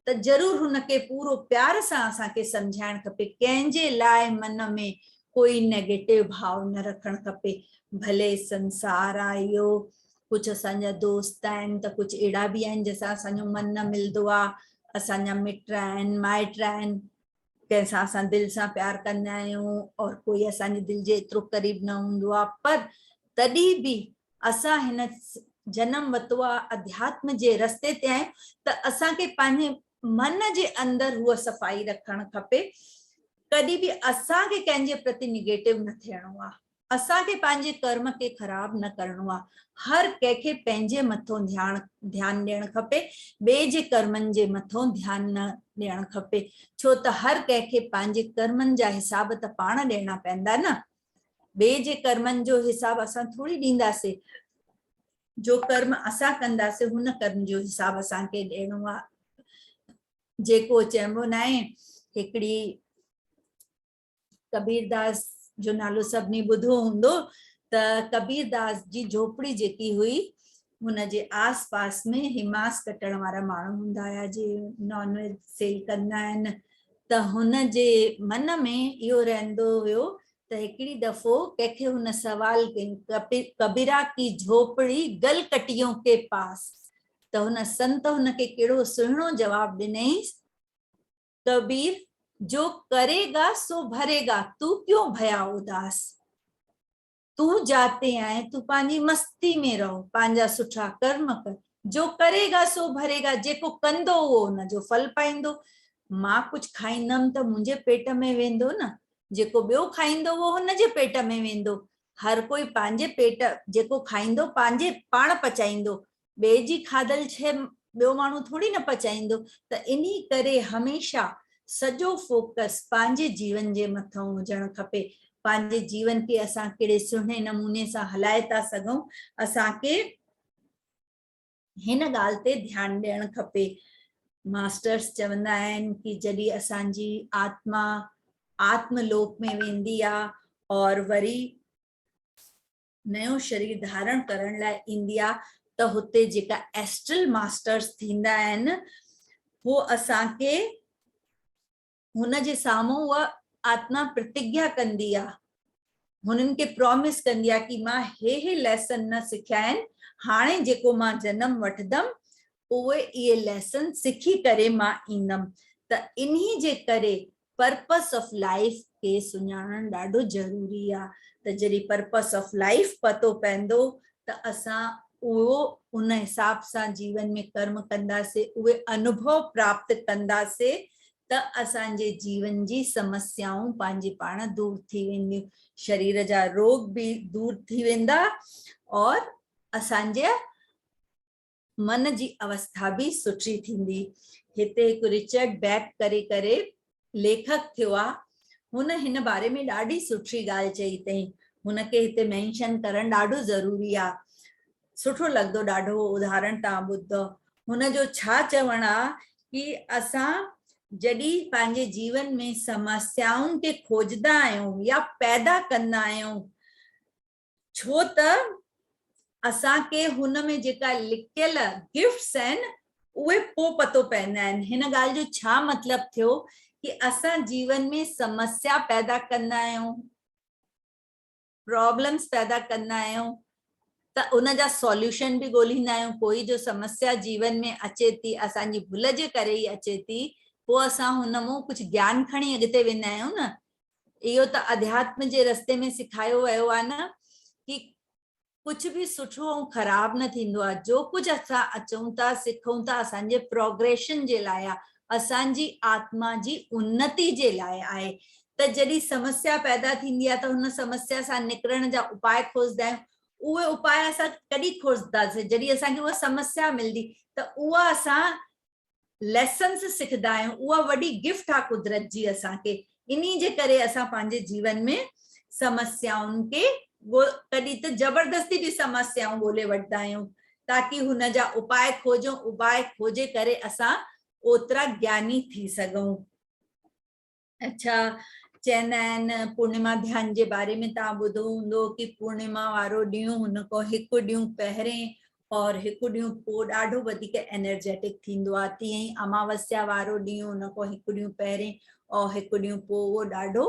त ज़रूर हुनखे पूरो प्यार सां असांखे सम्झाइणु खपे। कंहिंजे लाइ मन में कोई नेगेटिव भाव न रखणु खपे। भले संसार आहे इहो, कुझु असांजा दोस्त आहिनि त कुझु अहिड़ा बि आहिनि जंहिंसां असांजो मन न मिलंदो आहे, असांजा मिट आहिनि, माइट आहिनि, कंहिंसां असां दिलि सां प्यार कंदा आहियूं और कोई असांजे दिलि जे एतिरो क़रीब न हूंदो आहे। पर तॾहिं बि असां हिन जन्म वरितो आहे अध्यात्म जे रस्ते ते आहियूं त असांखे पंहिंजे मन जे अंदरि उहा सफ़ाई रखणु खपे। कॾहिं बि असांखे कंहिंजे प्रति निगेटिव न थियणो आहे, असांखे पंहिंजे कर्म खे ख़राब न करणो आहे। हर कंहिंखे पंहिंजे मथां ध्यानु ॾियणु खपे, ॿिए जे कर्मनि जे मथां ध्यानु न ॾियणु खपे। छो त हर कंहिंखे पंहिंजे कर्मनि जा हिसाब त पाण ॾियणा पवंदा न, ॿिए जे कर्मनि जो हिसाब असां थोरी ॾींदासीं। जो कर्म असां कंदासीं हुन कर्म जो हिसाब असांखे ॾियणो आहे। जेको चइबो न आहे, हिकिड़ी कबीरदास जो नालो सभिनी ॿुधो हूंदो त कबीरदास जी झोपड़ी जेकी हुई हुन जे आस पास में हिमास कटण वारा माण्हू हूंदा हुआ जे नॉन वेज सेल कंदा आहिनि। त हुन जे मन में इहो रहंदो हुयो त हिकिड़ी दफ़ो कंहिंखे हुन सवाल कई, कबीरा की झोपड़ी गल कटियों के पास, त हुन संत हुनखे कहिड़ो सुहिणो जवाब ॾिनईं, कबीर जो करेगा सो भरेगा, तू क्यों भया उदास। तू जाते आए, तू पंहिंजी मस्ती में रहो, पंहिंजा सुठा कर्म कर। जो करेगा सो भरेगा, जेको कंदो उहो हुनजो फल पाईंदो। मां कुझु खाईंदमि त मुंहिंजे पेट में वेंदो न, जेको ॿियो खाईंदो उहो हुनजे पेट में वेंदो। हर कोई पंहिंजे पेट जेको खाईंदो पंहिंजे पाण पचाईंदो, ॿिए जी खाधल शइ ॿियो माण्हू थोरी न पचाईंदो। त इन्ही करे हमेशह सॼो फोकस पंहिंजे जीवन जे मथां हुजणु खपे। पंहिंजे जीवन खे असां कहिड़े सुहिणे नमूने सां हलाए था सघूं, असांखे हिन ॻाल्हि ते ध्यानु ॾियणु खपे। मास्टर्स चवंदा आहिनि कि जॾहिं असांजी आत्मा आत्मलोक में वेंदी आहे और वरी नयो शरीर धारण करण लाइ ईंदी आहे त हुते जेका एस्ट्रल मास्टर्स थींदा आहिनि वो असांखे हुन जे साम्हूं उहा आत्मा प्रतिज्ञा कंदी आहे, हुननि खे प्रॉमिस कंदी आहे कि मां हे लेसन न सिखिया आहिनि, हाणे जेको मां जन्म वठंदमि उहे इहे लेसन सिखी करे मां ईंदमि। त इन्ही जे करे पर्पस ऑफ लाइफ खे सुञाणण ॾाढो ज़रूरी आहे। त जॾहिं पर्पस ऑफ लाइफ पतो पवंदो त असां उहो उन हिसाब सां जीवन में कर्म कंदासीं, उहे अनुभव प्राप्त कंदासीं त असांजे जीवन जी समस्याऊं पंहिंजे पाण दूर थी वेंदियूं, शरीर जा रोग भी दूर थी वेंदा और असांजे मन जी अवस्था भी सुठी थींदी। हिते हिकु रिचर्ड बैक करे लेखक थियो आहे, हुन हिन बारे में ॾाढी सुठी ॻाल्हि चई अथई। हुनखे हिते मेंशन करण ॾाढो ज़रूरी आहे, सुठो लॻंदो ॾाढो उदाहरण तव्हां ॿुधो। हुनजो छा चवणु आहे कि असां जॾहिं पंहिंजे जीवन में समस्याउनि खे खोजंदा आहियूं या पैदा कंदा आहियूं, छो त असांखे हुन में जेका लिखियल गिफ्ट्स आहिनि उहे पोइ पतो पवंदा आहिनि। हिन ॻाल्हि जो छा मतिलबु थियो कि असां जीवन में समस्या पैदा कंदा आहियूं, प्रॉब्लम्स पैदा कंदा आहियूं, त उन जा सॉल्यूशन भी ॻोल्हींदा आहियूं। कोई जो समस्या जीवन में अचे थी, असांजी भुल जे करे ई अचे थी, पोइ असां हुन मां कुझु ज्ञान खणी अॻिते वेंदा आहियूं न। इहो त अध्यात्म जे रस्ते में सिखायो वियो आहे न कि कुछ भी सुठो ऐं ख़राब न थींदो आहे। जो कुछ असां अचूं था सिखूं था असांजे प्रोग्रेशन जे लाइ आहे, असांजी आत्मा जी उन्नति जे लाइ आहे। त जॾहिं समस्या पैदा थींदी आहे त हुन समस्या सां निकिरण जा उपाय खोजंदा आहियूं। उहे उपाय असां कॾहिं खोजंदासीं? जॾहिं असांखे उहा समस्या मिलंदी, त उहा असां लेसन्स सिखंदा आहियूं। उहा वॾी गिफ्ट आहे कुदरत जी असांखे। इन्ही जे करे असां पंहिंजे जीवन में समस्याउनि खे कॾहिं त जबरदस्ती भी समस्याऊं ॻोल्हे वठंदा आहियूं ताकि हुन जा उपाय खोजूं, उपाय खोजे करे असां ओतिरा ज्ञानी थी सघूं। अच्छा, चवंदा आहिनि पूर्णिमा ध्यान जे बारे में तव्हां ॿुधो हूंदो कि पूर्णिमा वारो ॾींहुं हुन खां हिकु ॾींहुं पहिरें और हिकु ॾींहुं पोइ ॾाढो वधीक एनर्जेटिक थींदो आहे। तीअं ई अमावस्या वारो ॾींहुं हुन खां हिकु ॾींहुं पहिरें और हिकु ॾींहुं पोइ उहो ॾाढो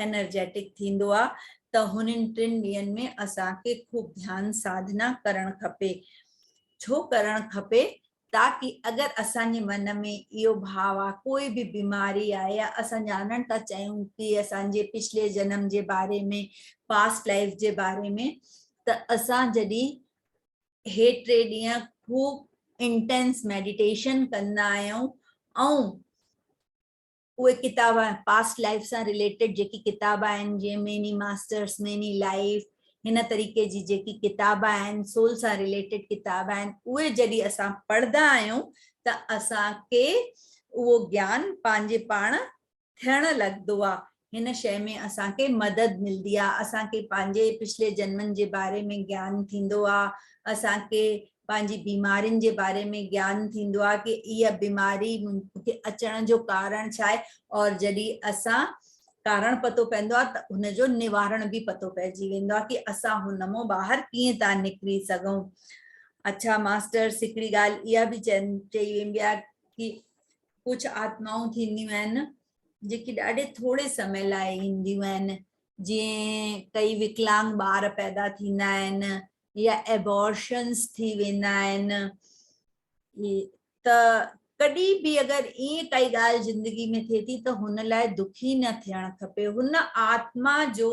एनर्जेटिक थींदो आहे। त हुननि टिनि ॾींहंनि में असांखे खूब ध्यान साधना करणु खपे। छो करणु खपे? ताकि अगर असांजे मन में इहो भाव आहे, कोई भी बीमारी आहे या असां ॼाणण था चाहियूं कि असांजे पिछले जन्म जे बारे में, पास्ट लाइफ जे बारे में, त असां जॾहिं हे 3 ॾींहं खूब इंटेंस मेडिटेशन कंदा आहियूं ऐं उहे किताब पास्ट लाइफ सां रिलेटेड जेकी किताब आहिनि, जीअं मेनी मास्टर्स मेनी लाइफ, हिन तरीक़े जी जेकी किताब आहिनि, सोल सां रिलेटेड किताब आहिनि, उहे जॾहिं असां पढ़ंदा आहियूं त असांखे उहो ज्ञान पंहिंजे पाण थियणु लॻंदो आहे। हिन शइ में असांखे मदद मिलंदी आहे। असांखे पंहिंजे पिछले जन्मनि जे बारे में ज्ञान थींदो आहे। असांखे पंहिंजी बीमारियुनि जे बारे में ज्ञान थींदो आहे कि इहा बीमारी मूंखे अचण जो कारण छा आहे, और जॾहिं असां कारण पतो पवंदो आहे त हुनजो निवारण भी पतो पइजी वेंदो आहे कि असां हुन मां ॿाहिरि कीअं था निकिरी सघूं। अच्छा मास्टर्स, हिकिड़ी ॻाल्हि इहा भी चई वेंदी आहे कि कुझु आत्माऊं थींदियूं आहिनि जेकी ॾाढे थोरे समय लाइ ईंदियूं आहिनि। जीअं कई विकलांग ॿार पैदा थींदा आहिनि या एबॉर्शन्स थी वेंदा आहिनि। त कॾहिं भी अगरि ईअं काई ॻाल्हि ज़िंदगी में थिए थी त हुन लाइ दुखी न थियणु खपे। हुन आत्मा जो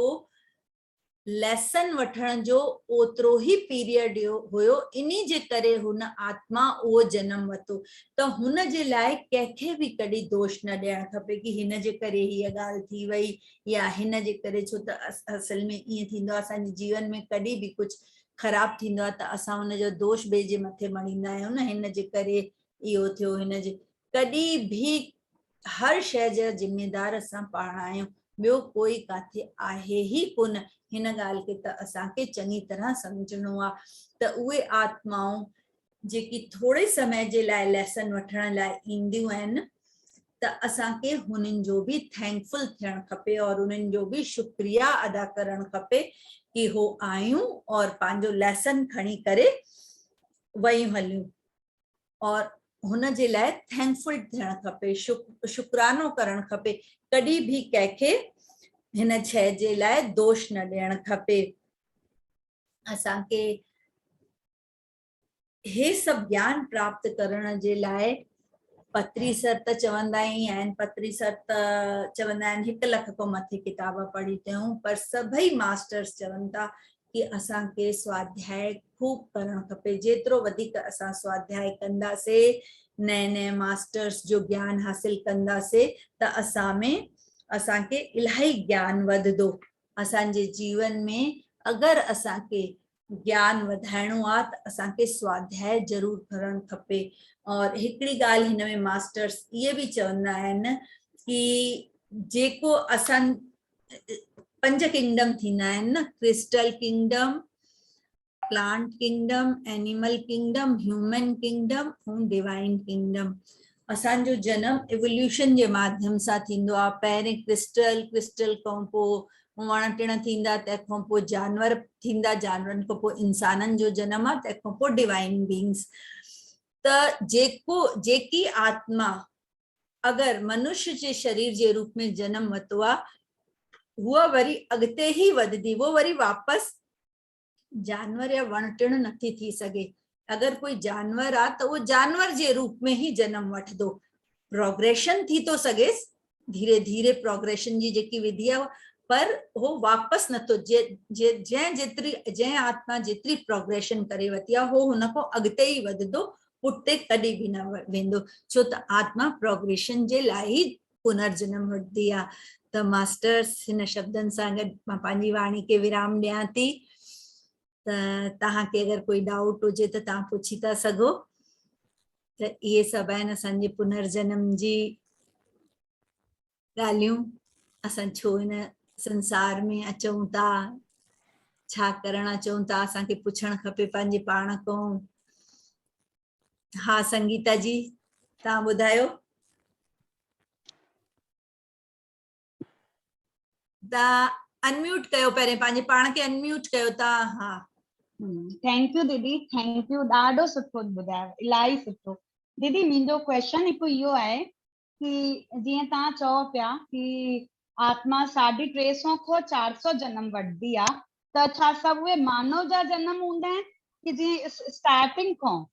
लेसन वठण जो ओतिरो ई पीरियड हुयो, इन्ही जे करे हुन आत्मा उहो जन्म वरितो। त हुन जे लाइ कंहिंखे भी कॾहिं दोष न ॾियणु खपे कि हिन जे करे हीअ ॻाल्हि थी वई या हिन जे करे, छो त असल में ईअं थींदो आहे असांजे जीवन में कॾहिं भी कुझु ख़राब थींदो आहे त असां हुनजो दोष ॿिए जे मथे मणींदा आहियूं न, हिन जे करे इहो थियो, हिन जे। कॾहिं भी हर शइ जा ज़िम्मेदार असां पाण आहियूं, ॿियो कोई काथे आहे ई कोन। हिन ॻाल्हि खे त असांखे चङी तरह सम्झणो आहे। त उहे आत्माऊं जेकी थोरे समय जे लाइ लेसन वठण लाइ ईंदियूं आहिनि त असांखे हुननि जो भी थैंकफुल थियणु खपे और उन्हनि जो भी शुक्रिया अदा करणु खपे कि हो आयूं और पंहिंजो लेसन खणी करे वयूं हलियूं। और हुन जे लाइ थैंकफुल थियणु खपे, शुक्रानो करणु खपे। कॾहिं भी कंहिंखे हिन शइ जे लाइ दोष न ॾियणु खपे। असांखे हे सभु ज्ञान प्राप्त करण जे लाइ पत्री सर त चवंदा ई आहिनि, पत्री सर त चवंदा आहिनि 1 लख खां मथे किताब पढ़ी अथऊं, पर सभई मास्टर्स चवनि था कि असांखे स्वाध्याय खूब करणु खपे। जेतिरो वधीक असां स्वाध्याय कंदासीं, नए नए मास्टर्स जो ज्ञान हासिल कंदासीं, त असां में असांखे इलाही ज्ञान वधंदो। असांजे जीवन में अगरि असांखे ज्ञान वधाइणो आहे त असांखे स्वाध्याय ज़रूर करणु खपे। और हिकिड़ी ॻाल्हि हिन में मास्टर्स ये भी चवंदा आहिनि कि जेको असां 5 किंगडम थींदा आहिनि न, crystal kingdom, plant kingdom, animal kingdom, human kingdom ऐं डिवाइन किंगडम। असांजो जन्म इवोल्यूशन जे माध्यम सां थींदो आहे। पहिरें क्रिस्टल खां पोइ वण टिण थींदा, तंहिंखां पोइ जानवर थींदा, जानवरनि खां पोइ इंसाननि जो जनम आहे, तंहिंखां पोइ डिवाइन बींग्स। त जेकी आत्मा अगर मनुष्य जे शरीर जे रूप में जन्म वरितो आहे, उहा वरी अॻिते ही वधंदी, वो वरी वापस जानवर या वण टिण नथी थी सघे। अगर कोई जानवर आहे त उहो जानवर जे रूप में ही जन्म वठंदो। प्रोग्रेशन थी तो सघेसि, धीरे धीरे प्रोग्रेशन जी जेकी विधि आहे, पर वो वापस नथो। जंहिं आत्मा जेतिरी प्रोग्रेशन करे वरिती आहे, हो हुन खां अॻिते ई वधंदो, पुठिते कॾहिं बि न वेंदो, छो त आत्मा प्रोग्रेशन जे लाइ ही पुनर्जन्म वठंदी आहे। त मास्टर्स, हिन शब्दनि सां गॾु मां पंहिंजी वाणी खे विराम ॾियां थी। त तव्हांखे अगरि कोई डाउट हुजे त तव्हां पुछी था सघो। त इहे सभु आहिनि असांजे पुनर्जन्म जी ॻाल्हियूं। असां छो हिन संसार में अचूं था, छा करणु अचूं था, असांखे पुछणु खपे पंहिंजे पाण खां। हा संगीता जी, तव्हां ॿुधायो। तव्हां अनम्यूट कयो, पहिरें पंहिंजे पाण खे अनम्यूट कयो तव्हां। हा, थैंक यू दीदी, थैंक यू, ॾाढो सुठो ॿुधायो, इलाही सुठो। दीदी मुंहिंजो क्वेश्चन हिकु इहो आहे कि जीअं तव्हां चओ पिया कि आत्मा 350 खां 400 जन्म वठंदी आहे, त छा सभु उहे मानव जा जन्म हूंदा आहिनि कि जीअं स्टार्टिंग खां?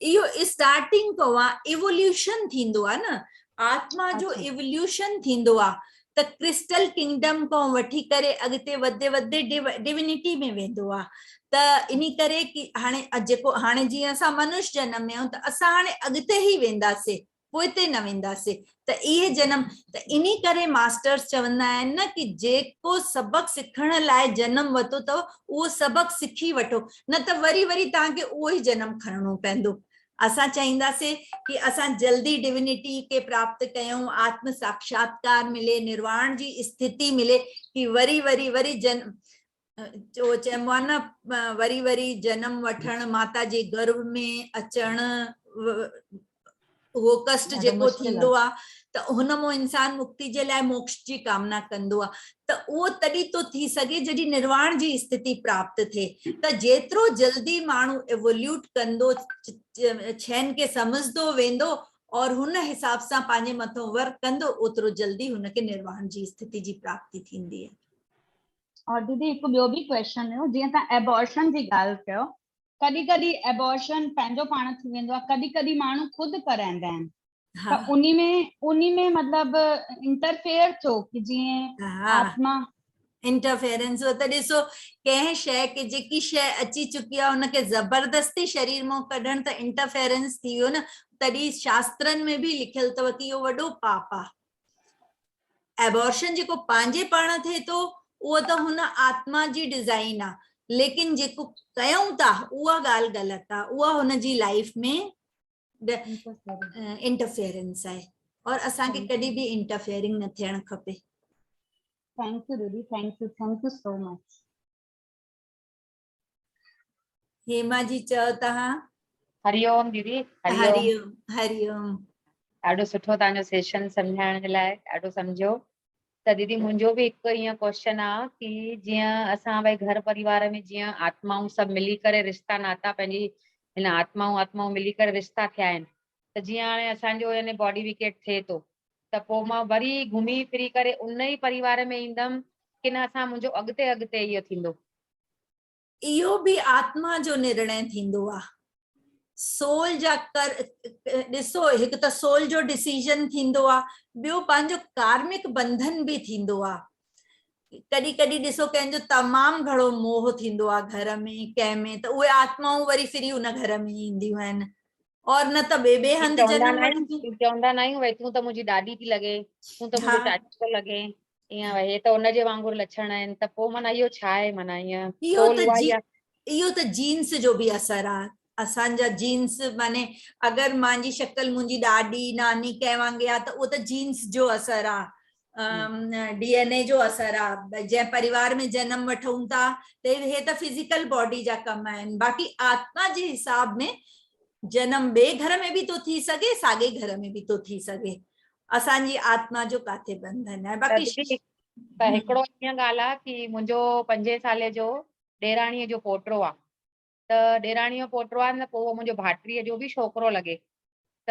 इहो स्टार्टिंग खां आहे, इवोल्यूशन थींदो आहे न, आत्मा जो अच्छा। इवोल्यूशन थींदो आहे। त क्रिस्टल किंगडम खां वठी करे अॻिते वधे वधे डिविनिटी में वेंदो आहे। त इन करे कि हाणे जेको हाणे जीअं असां मनुष्य जन्म में आहियूं, त असां हाणे अॻिते ही वेंदासीं, पोइते न वेंदासीं। त इहे जन्म, त इन करे मास्टर्स चवंदा आहिनि न कि जेको सबक सिखण लाइ जन्म वरितो अथव, उहो सबक सिखी वठो, न त वरी वरी तव्हांखे उहो ई जन्म खणणो पवंदो। असां चाहींदासीं कि असां जल्दी डिविनिटी के प्राप्त कयूं, आत्म साक्षात्कार मिले, निर्वाण जी स्थिति मिले, कि वरी वरी वरी जन्म जो चइबो आहे न, वरी वरी जन्म वठण, माता जे गर्भ में अचण, उहो कष्ट जेको थींदो आहे, त हुन मां इंसान मुक्ति जे लाइ मोक्ष जी कामना कंदो आहे। त उहो तॾहिं तो थी सघे जॾहिं निर्वाण जी स्थिति प्राप्त थिए। त जेतिरो जल्दी माण्हू एवोल्यूट कंदो, शयुनि खे सम्झंदो वेंदो और हुन हिसाब सां पंहिंजे मथां वर्क कंदो, ओतिरो जल्दी हुनखे निर्वाण जी स्थिति जी प्राप्ति थींदी है। और दीदी हिकु ॿियो बि क्वेश्चन हुयो, जीअं तव्हां एबॉर्शन जी ॻाल्हि कयो, कॾहिं कॾहिं एबॉर्शन पंहिंजो पाण थी वेंदो आहे, कॾहिं कॾहिं माण्हू ख़ुदि कराईंदा आहिनि। हाँ, त उन्ही में मतलब इंटरफेयर थियो कि जीअं आत्मा इंटरफेरेंस हो। त ॾिसो, कंहिं शइ खे, जेकी शइ अची चुकी आहे उनखे ज़बरदस्ती शरीर मां कढण त इंटरफेरेंस थी वियो न। तॾहिं शास्त्रनि में बि लिखियल अथव कि इहो वॾो पाप आहे। एबॉर्शन जेको पंहिंजे पाण थिए थो, उहो त हुन आत्मा जी डिज़ाइन आहे, लेकिन जेको कयूं था उहा ॻाल्हि ग़लति आहे, उहा हुनजी लाइफ में इंटरफेरेंस आहे, और असांखे कॾहिं बि इंटरफेयरिंग न थियणु खपे। थैंक यू दीदी, thank you so much. Hema ji चओ तव्हां। हरिओम दीदी। हरिओम हरिओम। ॾाढो सुठो तव्हांजो सेशन सम्झाइण जे लाइ, ॾाढो सम्झो। त दीदी मुंहिंजो बि हिकु ईअं क्वेश्चन आहे कि जीअं असां भई घर परिवार में जीअं आत्माऊं सभु मिली करे रिश्ता नाता, पंहिंजी हिन आत्माऊं मिली करे रिश्ता थिया आहिनि, त जीअं हाणे असांजो यानी बॉडी विकेट थिए थो, त पोइ मां वरी घुमी फिरी करे उन ई परिवार में ईंदमि कि न असां मुंहिंजो अॻिते इहो थींदो? इहो बि आत्मा जो निर्णय थींदो आहे। सोल जा कर ॾिसो, हिकु त सोल जो डिसीजन थींदो आहे, ॿियो पंहिंजो कार्मिक बंधन बि थींदो आहे। कॾहिं कॾहिं ॾिसो कंहिंजो तमामु घणो मोह थींदो आहे घर में कंहिं में, त उहे आत्माऊं वरी फिरी उन घर में ईंदियूं आहिनि, और न त ॿिए हंधि जनम वठंदियूं। चवंदा न आहियूं भई तूं त मुंहिंजी ॾाॾी थी लॻे, तूं त मुंहिंजो हा, चाचो थो लॻे, ईअं भई हे त उनजे वांगुरु लक्षण आहिनि, त पोइ माना इहो छा आहे? माना ईअं इहो सोल त उहा ई आहे। इहो त जीन्स जो बि असर आहे। असांजा जीन्स माने अगरि मुंहिंजी शक्ल मुंहिंजी ॾाॾी नानी कंहिं वांगुरु आहे त उहो त जीन्स जो असर आहे, DNA जो असर आहे। जंहिं परिवार में जनम वठूं था त हे त फिजिकल बॉडी जा कम आहिनि। बाक़ी आत्मा जे हिसाब में जनम ॿिए घर में बि तो थी सघे, साॻे घर में बि तो थी सघे। असांजी आत्मा जो काथे बंधन आहे। त बाक़ी दीदी त हिकिड़ो ईअं ॻाल्हि आहे की मुंहिंजो 5 साले जो ॾेराणीअ जो पोटो आहे, त ॾेराणीअ जो पोटो आहे न, पोइ उहो मुंहिंजो भाटीअ जो बि छोकिरो लॻे, त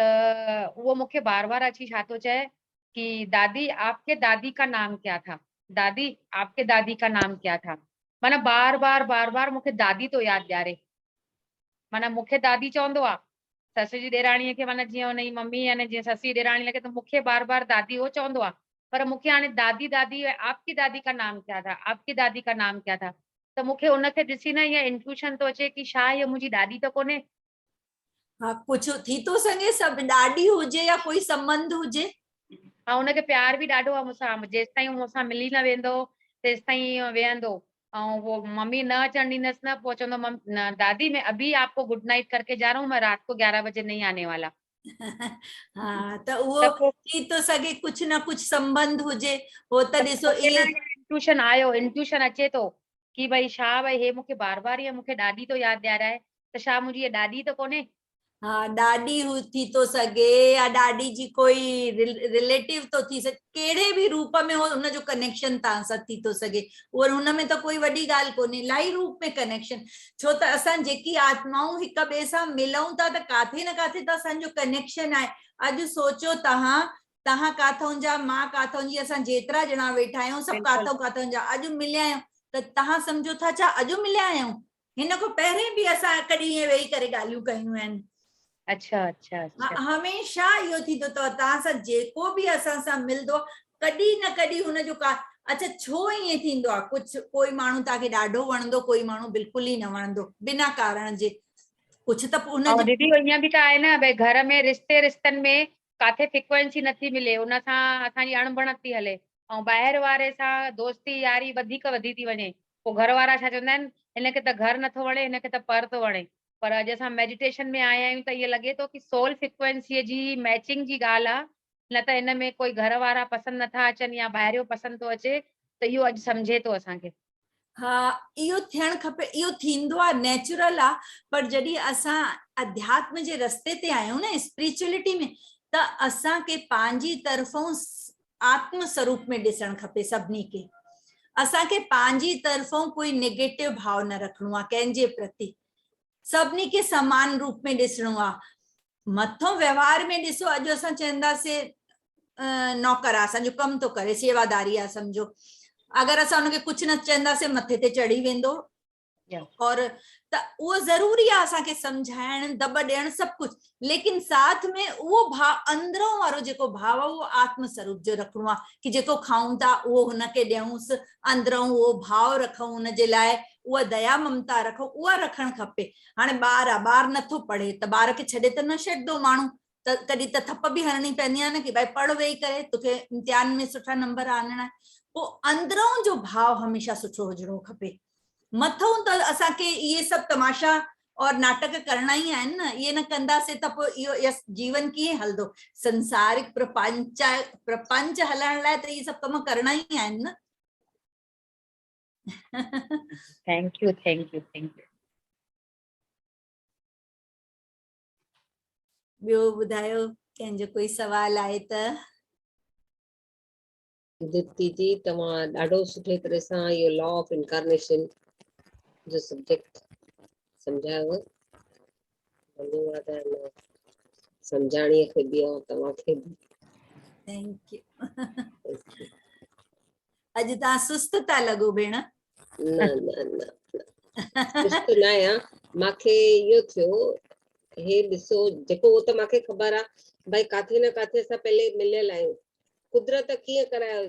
उहो मूंखे बार बार अची छा थो चए कि दादी आपके दादी का नाम क्या था, दादी आपके दादी का नाम क्या था। माना बार बार मूंखे दादी तो यादि ॾियारे। माना मूंखे दादी चवंदो आहे, ससु जी ॾेराणीअ खे माना जीअं हुनजी मम्मी यानी जीअं ससु जी ॾेराणी लॻे, त मूंखे बार बार दादी उहो चवंदो आहे। पर मूंखे हाणे दादी दादी आपकी दादी का नाम क्या था, आपकी दादी का नाम क्या था, त मूंखे उनखे ॾिसी न ईअं इंट्यूशन थो अचे कि छा इहा मुंहिंजी ॾाॾी त कोन्हे। हा, कुझु थी थो सघे, सभु ॾाॾी हुजे या कोई संबंध हुजे। ऐं हुनखे प्यार बि ॾाढो आहे मूंसां, जेसिताईं मूंसां मिली न वेंदो तेसिताईं वेहंदो। ऐं वो मम्मी न अचण ॾींदसि न, पोइ चवंदो न दादी मैं अभी आपको गुड नाइट करके जा रहा हूँ, मैं रात को 11 बजे नहीं आने वाला। हाँ, त उहो थी थो सघे कुझु न कुझु संबंध हुजे। हो त ॾिसो इहे इंट्यूशन आयो, इंट्यूशन अचे थो कि भई छा, भई हे मूंखे बार बार ईअं मूंखे ॾाॾी तो यादि ॾियाराए, त छा मुंहिंजी इहा ॾाॾी त कोन्हे। हाँ, ॾाॾी थी थो सघे या ॾाॾी जी कोई रिलेटिव तो थी सघे, कहिड़े बि रूप में हो हुनजो कनेक्शन तव्हां सां थी थो सघे। उहो हुन में त कोई वॾी ॻाल्हि कोन्हे, इलाही रूप में कनेक्शन। छो त असां जेकी आत्माऊं हिक ॿिए सां मिलूं था त काथे न काथे त असांजो कनेक्शन आहे। अॼु सोचो तव्हां काथऊं जा, मां काथऊं जी, असां जेतिरा ॼणा वेठा आहियूं सभु काथऊं जा, अॼु मिलिया आहियूं त तव्हां सम्झो था छा अॼु मिलिया आहियूं? हिन खां पहिरें बि असां कॾहिं ईअं वेही करे ॻाल्हियूं कयूं आहिनि। अच्छा अच्छा अच्छा। हमेशह इहो थींदो अथव, तव्हां सां जेको बि असां सां मिलंदो कॾहिं न कॾहिं हुनजो का। अच्छा, छो ईअं थींदो आहे? कुझु कोई माण्हू तव्हांखे ॾाढो वणंदो, कोई माण्हू बिल्कुलु ई न वणंदो बिना कारण जे, कुझु त ऐं दीदी ईअं बि त आहे न भई घर में रिश्तनि में काथे फ्रिक्वेंसी नथी मिले, उन सां असांजी अणबणत थी हले, ऐं ॿाहिरि वारे सां दोस्ती यारी वधीक वधी थी वञे। पोइ घर वारा छा चवंदा आहिनि, हिनखे त घर नथो वणे, हिनखे त पर थो वणे। पर अॼु असां मेडिटेशन में आया आहियूं त ईअं लॻे थो कि सोल फ्रिक्वेंसीअ जी मैचिंग जी ॻाल्हि आहे, न त हिन में कोई घर वारा पसंदि नथा अचनि या ॿाहिरियों पसंदि थो अचे, त इहो अॼु सम्झे थो असांखे। हाँ, इहो थियणु खपे, इहो थींदो आहे, नेचुरल आहे। पर जॾहिं असां अध्यात्म जे रस्ते ते आहियूं न, स्पिरिचुअलिटी में, त असांखे पंहिंजी तरफ़ों आत्म स्वरूप में ॾिसणु खपे सभिनी खे। असांखे पंहिंजी तरफ़ों कोई नेगेटिव भाव न रखिणो आहे कंहिंजे प्रति, सभिनी खे समान रूप में ॾिसणो आहे। मथों व्यवहार में ॾिसो, अॼु असां चवंदासीं नौकर आहे, असांजो कमु थो करे, सेवादारी आहे सम्झो, अगरि असां हुनखे कुझु न चवंदासीं मथे ते चढ़ी वेंदो। और त उहो ज़रूरी आहे असांखे सम्झाइण, दॿ ॾियण, सभु कुझु, लेकिन साथ में उहो भाव, अंदरों वारो जेको भाव आहे उहो आत्म स्वरूप जो रखिणो आहे कि जेको खाऊं था उहो हुनखे ॾियूंसि, अंदरों उहो भाव रखूं हुनजे लाइ, उहा दया ममता रखूं, उहा रखणु खपे। हाणे ॿार आहे, ॿार नथो पढ़े त ॿार खे छॾे त न छॾंदो माण्हू, त कॾहिं त थप बि हणणी पवंदी आहे न कि भई पढ़ वेही करे, तोखे इम्तिहान में सुठा नंबर आणणा आहिनि। पोइ अंदरों जो भाव हमेशह सुठो हुजणो खपे। मथों त असांखे इहे सभु तमाशा और नाटक करणा ई आहिनि न, इहे न कंदासीं त पोइ इहो जीवन कीअं हलंदो? संसारिक प्रपंच हलाइण लाइ त इहे सभु कम करणा ई आहिनि न। Thank U thank U thank U. ॿियो ॿुधायो, कंहिंजो कोई सवाल आहे त? दीप्ति जी, तव्हां ॾाढो सुठे तरह सां इहो लॉ ऑफ इनकारनेशन जो सब्जेक्ट सम्झायो। धन्यवाद सम्झाणीअ खे बि और तव्हांखे बि। Thank U. अॼु तव्हां सुस्त था लॻो भेण? न न न सुस्त न आहियां, मूंखे इहो थियो हे ॾिसो जेको उहो त मूंखे ख़बर आहे भाई काथे न काथे असां पहले मिलियल आहियूं। कुदरत कीअं करायो,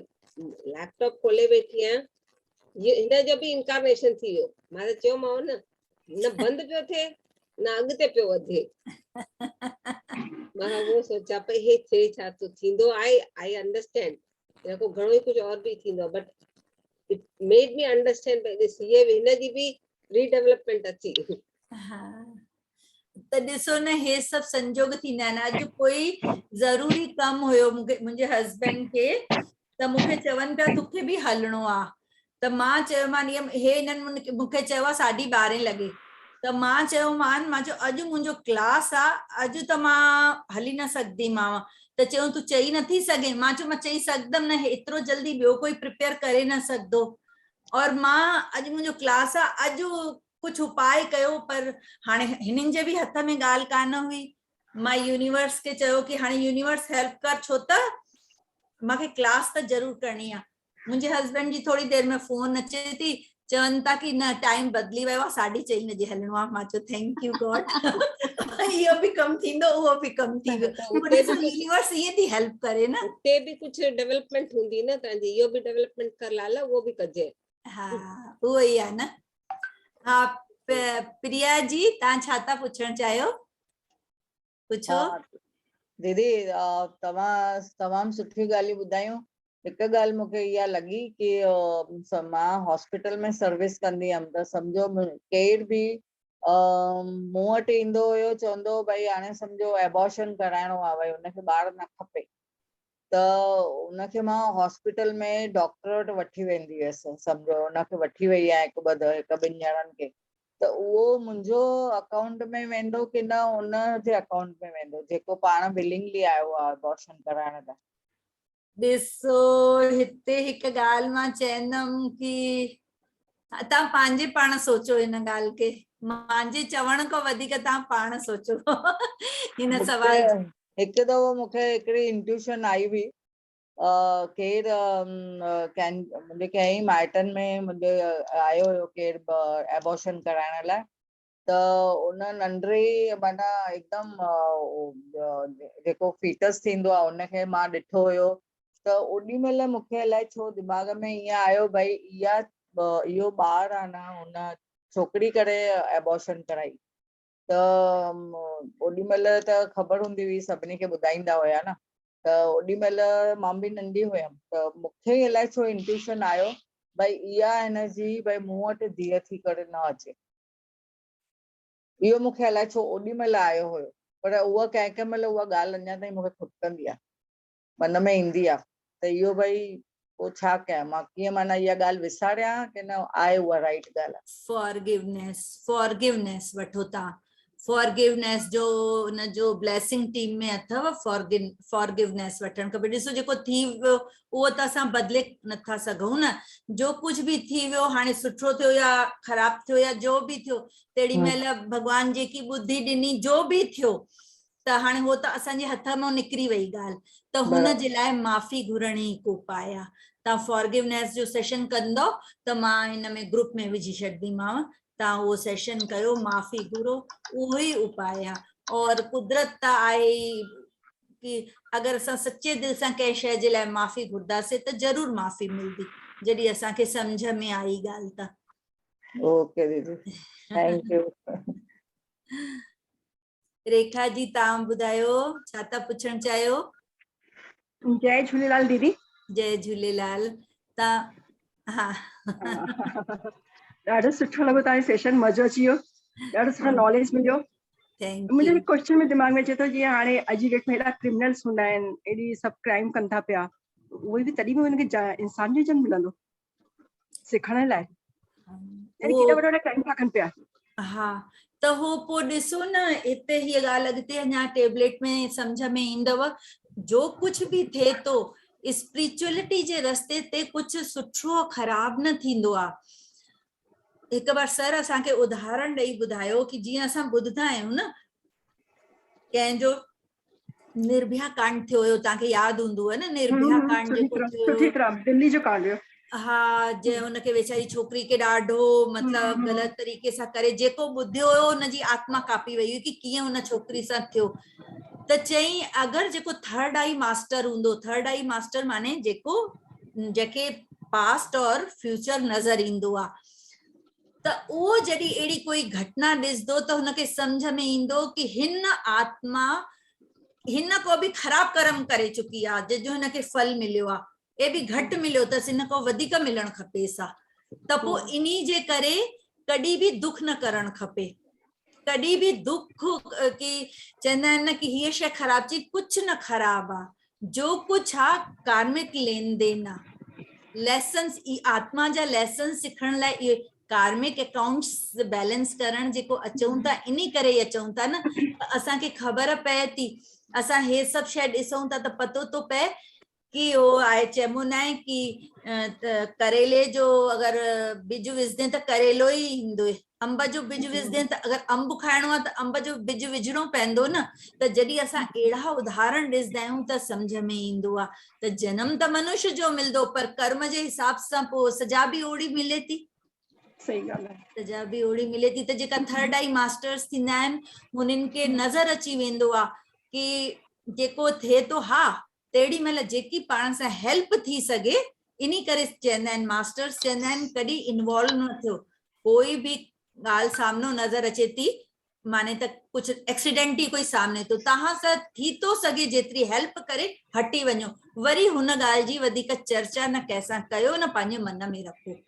लैपटॉप खोले वेठी आहियां, हिन जो बि इनकारनेशन थी वियो। मां त चयोमांव न बंदि पियो थिए न अॻिते पियो वधे। मां उहो सोचा पई हे थिए छा थो थींदो आहे। आई अंडरस्टैंड हिन खां घणो ई कुझु और बि थींदो आहे, but it made me understand भई ॾिस ये हिनजी बि रीडेवलपमेंट अची। हा त ॾिसो न, हे सभु संजोग थींदा आहिनि। अॼु कोई ज़रूरी कमु हुयो मूंखे, मुंहिंजे हस्बैंड खे, त मूंखे चवनि पिया तोखे बि हलणो आहे। त मां चयोमानि हे हिननि मूंखे चयो आहे 12:30 लॻे। त मां चयोमानि, मां चयो अॼु मुंहिंजो क्लास आहे, अॼु त मां हली न सघंदीमांव। त चयूं तूं चई नथी सघे? मां चयो मां चई सघंदमि न, एतिरो जल्दी ॿियो कोई प्रिपेयर करे न सघंदो। और मां अॼु मुंहिंजो क्लास आहे, अॼु कुझु उपाय कयो। पर हाणे हिननि जे बि हथ में ॻाल्हि कान हुई। मां यूनिवर्स खे चयो कि हाणे यूनिवर्स हेल्प कर, छो त मूंखे क्लास त ज़रूर करणी आहे। मुंहिंजे हस्बैंड जी थोड़ी देर में फोन अचे थी, चवनि था कि न टाइम बदिली वियो आहे, 4:30 बजे हलणो आहे। मां चयो थैंक यू गॉड, इहो बि कमु थींदो, उहो बि कमु थी वियो। त उते बि यूनिवर्स ईअं थी हेल्प करे न। उते बि कुझु डेवलपमेंट हूंदी न तव्हांजी, इहो बि डेवलपमेंट कर लाला, उहो बि कजे। हा उहो ई आहे न। हा प्रिया जी, तव्हां छा था पुछणु चाहियो? पुछो। दीदी तव्हां तमामु सुठियूं ॻाल्हियूं ॿुधायूं। हिकु ॻाल्हि मूंखे इहा लॻी कि मां हॉस्पिटल में सर्विस कंदी हुअमि, त सम्झो केर बि मूं वटि ईंदो हुयो, चवंदो भई हाणे सम्झो एबॉर्शन कराइणो आहे, भई हुनखे ॿार न खपे, त उनखे मां हॉस्पिटल में डॉक्टर वटि वठी वेंदी हुयसि। सम्झो उनखे वठी वई आहे हिकु ॿिनि ॼणनि खे, त उहो मुंहिंजो अकाउंट में वेंदो कि न उनजे अकाउंट में वेंदो जेको पाण विलिंगली आयो आहे एबॉर्शन कराइण लाइ? ॾिसो हिते हिकु ॻाल्हि मां चवंदमि कि तव्हां पंहिंजे पाण सोचो हिन ॻाल्हि खे। मुंहिंजे चवण खां वधीक तव्हां पाण सोचो हिन सवाल जी। हिकु दफ़ो मूंखे हिकिड़ी इंट्यूशन आई हुई, केरु मुंहिंजे कंहिं माइटनि में मुंहिंजे आयो हुयो केरु एबॉर्शन कराइण लाइ। त उन नंढड़ी माना एकदमि जेको फीटस थींदो आहे उनखे मां ॾिठो हुयो। त ओॾी महिल मूंखे अलाए छो दिमाग़ में ईअं आयो भई इहो ॿार आहे न, हुन छोकिरी करे एबॉर्शन कराई। त ओॾी महिल त ख़बर हूंदी हुई, सभिनी खे ॿुधाईंदा हुया न। त ओॾी महिल मां बि नंढी हुयमि, त मूंखे अलाए छो इंट्यूशन आयो भई इहा हिनजी भई मूं वटि धीअ थी करे न अचे। इहो मूंखे अलाए छो ओॾी महिल आयो हुयो, पर उहा कंहिं महिल उहा ॻाल्हि अञा ताईं मूंखे खुटकंदी आहे, मन में ईंदी आहे। त इहो भई पोइ छा कयां मां, कीअं माना इहा ॻाल्हि विसारियां कि न आहे उहा राइट ॻाल्हि आहे? फॉरगिवनेस वठो तव्हां। फॉरगिवनेस जो उन जो ब्लेसिंग टीम में अथव, फॉरगिवनेस वठणु खपे। ॾिसो जेको थी वियो उहो त असां बदिले नथा सघूं न। जो कुझु बि थी वियो, हाणे सुठो थियो या ख़राबु थियो या जो बि थियो, तेॾी महिल भॻवान जेकी ॿुधी ॾिनी, जो बि थियो, त हाणे हो त असांजे हथ मां निकिरी वई ॻाल्हि। त हुन जे लाइ माफ़ी घुरणी हिकु उपाय आहे। तव्हां फॉरगिवनेस जो सेशन कंदो त मां हिन में ग्रुप में विझी छॾंदीमांव, तव्हां उहो सेशन कयो, माफ़ी घुरो, उहो ई उपाय आहे। और कुदरत त आहे कि अगरि असां सचे दिलि सां कंहिं शइ जे लाइ माफ़ी घुरंदासीं त ज़रूरु माफ़ी मिलंदी, जॾहिं असांखे सम्झ में आई ॻाल्हि त। ओके दीदी, थैंक यू। रेखा जी, तव्हां ॿुधायो छा था पुछणु चाहियो? जय झूलेलाल दीदी। जय झूलेलाल। तव्हां हा ॾाढो सुठो लॻो तव्हांजो सेशन, मज़ो अची वियो, ॾाढो सुठो नॉलेज मिलियो। थैंक मुंहिंजो यू। हिकु क्वेश्चन में दिमाग़ में अचे थो, जीअं हाणे अॼु जी डेट में हेॾा क्रिमिनल्स हूंदा आहिनि, एॾी सभु क्राइम कनि था पिया, उहे बि तॾहिं बि हुनखे इंसान जो जन्म मिलंदो सिखण लाइ? यानी केॾा वॾा वॾा क्राइम था कनि पिया। हा त हो पोइ ॾिसो न, हिते हीअ ॻाल्हि अॻिते अञा टेबलेट में सम्झ में ईंदव। जो कुझु बि थिए थो, स्पिरिचुअलिटी जे रस्ते ते कुझु सुठो ख़राब न थींदो आहे। हिकु बार सर असांखे उदाहरण ॾेई ॿुधायो कि जीअं असां ॿुधंदा आहियूं न, कंहिंजो निर्भया कांड थियो हुयो, तव्हांखे यादि हूंदव न, निर्भया कांड जेको थियो, सुठी तरह दिल्ली जो कांड हुयो। हाँ जे हुनखे वेचारी छोकिरी खे ॾाढो मतलब ग़लत तरीक़े सां करे जेको ॿुधियो हुयो हुनजी आत्मा कापी वई हुई कि कीअं हुन छोकिरी सां थियो। त चई अगरि जेको थर्ड आई मास्टर हूंदो, थर्ड आई मास्टर माने जेको जेके पास्ट और फ्यूचर नज़र ईंदो आहे, त उहो जॾहिं अहिड़ी कोई घटना ॾिसंदो त हुनखे सम्झ में ईंदो कि हिन आत्मा हिन को बि ख़राब कर्म करे चुकी आहे, जंहिंजो हिनखे फल मिलियो आहे, ए बि घटि मिलियो अथसि, हिन खां वधीक मिलणु खपेसि हा। त पोइ इन्ही जे करे कॾहिं बि दुख न करणु खपे, कॾहिं बि दुख की चवंदा आहिनि न कि हीअ शइ ख़राब चई, कुझु न ख़राब आहे, जो कुझु आहे कार्मिक लेन देन आहे, लेसन्स ई आत्मा जा लेसन्स सिखण लाइ इहे कार्मिक अकाउंट्स बैलेंस करण जेको अचूं था, इन्ही करे ई अचूं था न। असांखे ख़बर पए थी, असां हे सभु शइ ॾिसूं था त पतो थो पए कि उहो आहे चइबो न आहे कि करेले जो अगरि बिज विझदे त करेलो ई ईंदो, अंब जो बिज विझदे त अगरि अंब खाइणो आहे त अंब जो बिज विझणो पवंदो न। त जॾहिं असां अहिड़ा उदाहरण ॾिसंदा आहियूं त सम्झ में ईंदो आहे त जनम त मनुष्य जो मिलंदो, पर कर्म जे हिसाब सां पोइ सजा बि ओड़ी मिले थी, सही ॻाल्हि आहे। सजा बि ओड़ी मिले थी। त जेका थर्ड आई मास्टर्स थींदा आहिनि हुननि खे नज़र अची वेंदो आहे कि जेको थिए थो, हा तेड़ी महिल जेकी पाण सां हेल्प थी सघे, इन्ही करे चवंदा आहिनि मास्टर्स चवंदा आहिनि कॾहिं इन्वॉल्व न थियो। कोई बि ॻाल्हि सामनो नज़र अचे थी माने त कुझु एक्सीडेंट ई कोई सामने थो, तव्हां सां थी थो सघे जेतिरी हेल्प करे हटी वञो, वरी हुन ॻाल्हि जी वधीक चर्चा न कंहिंसां कयो, न पंहिंजे मन में रखो।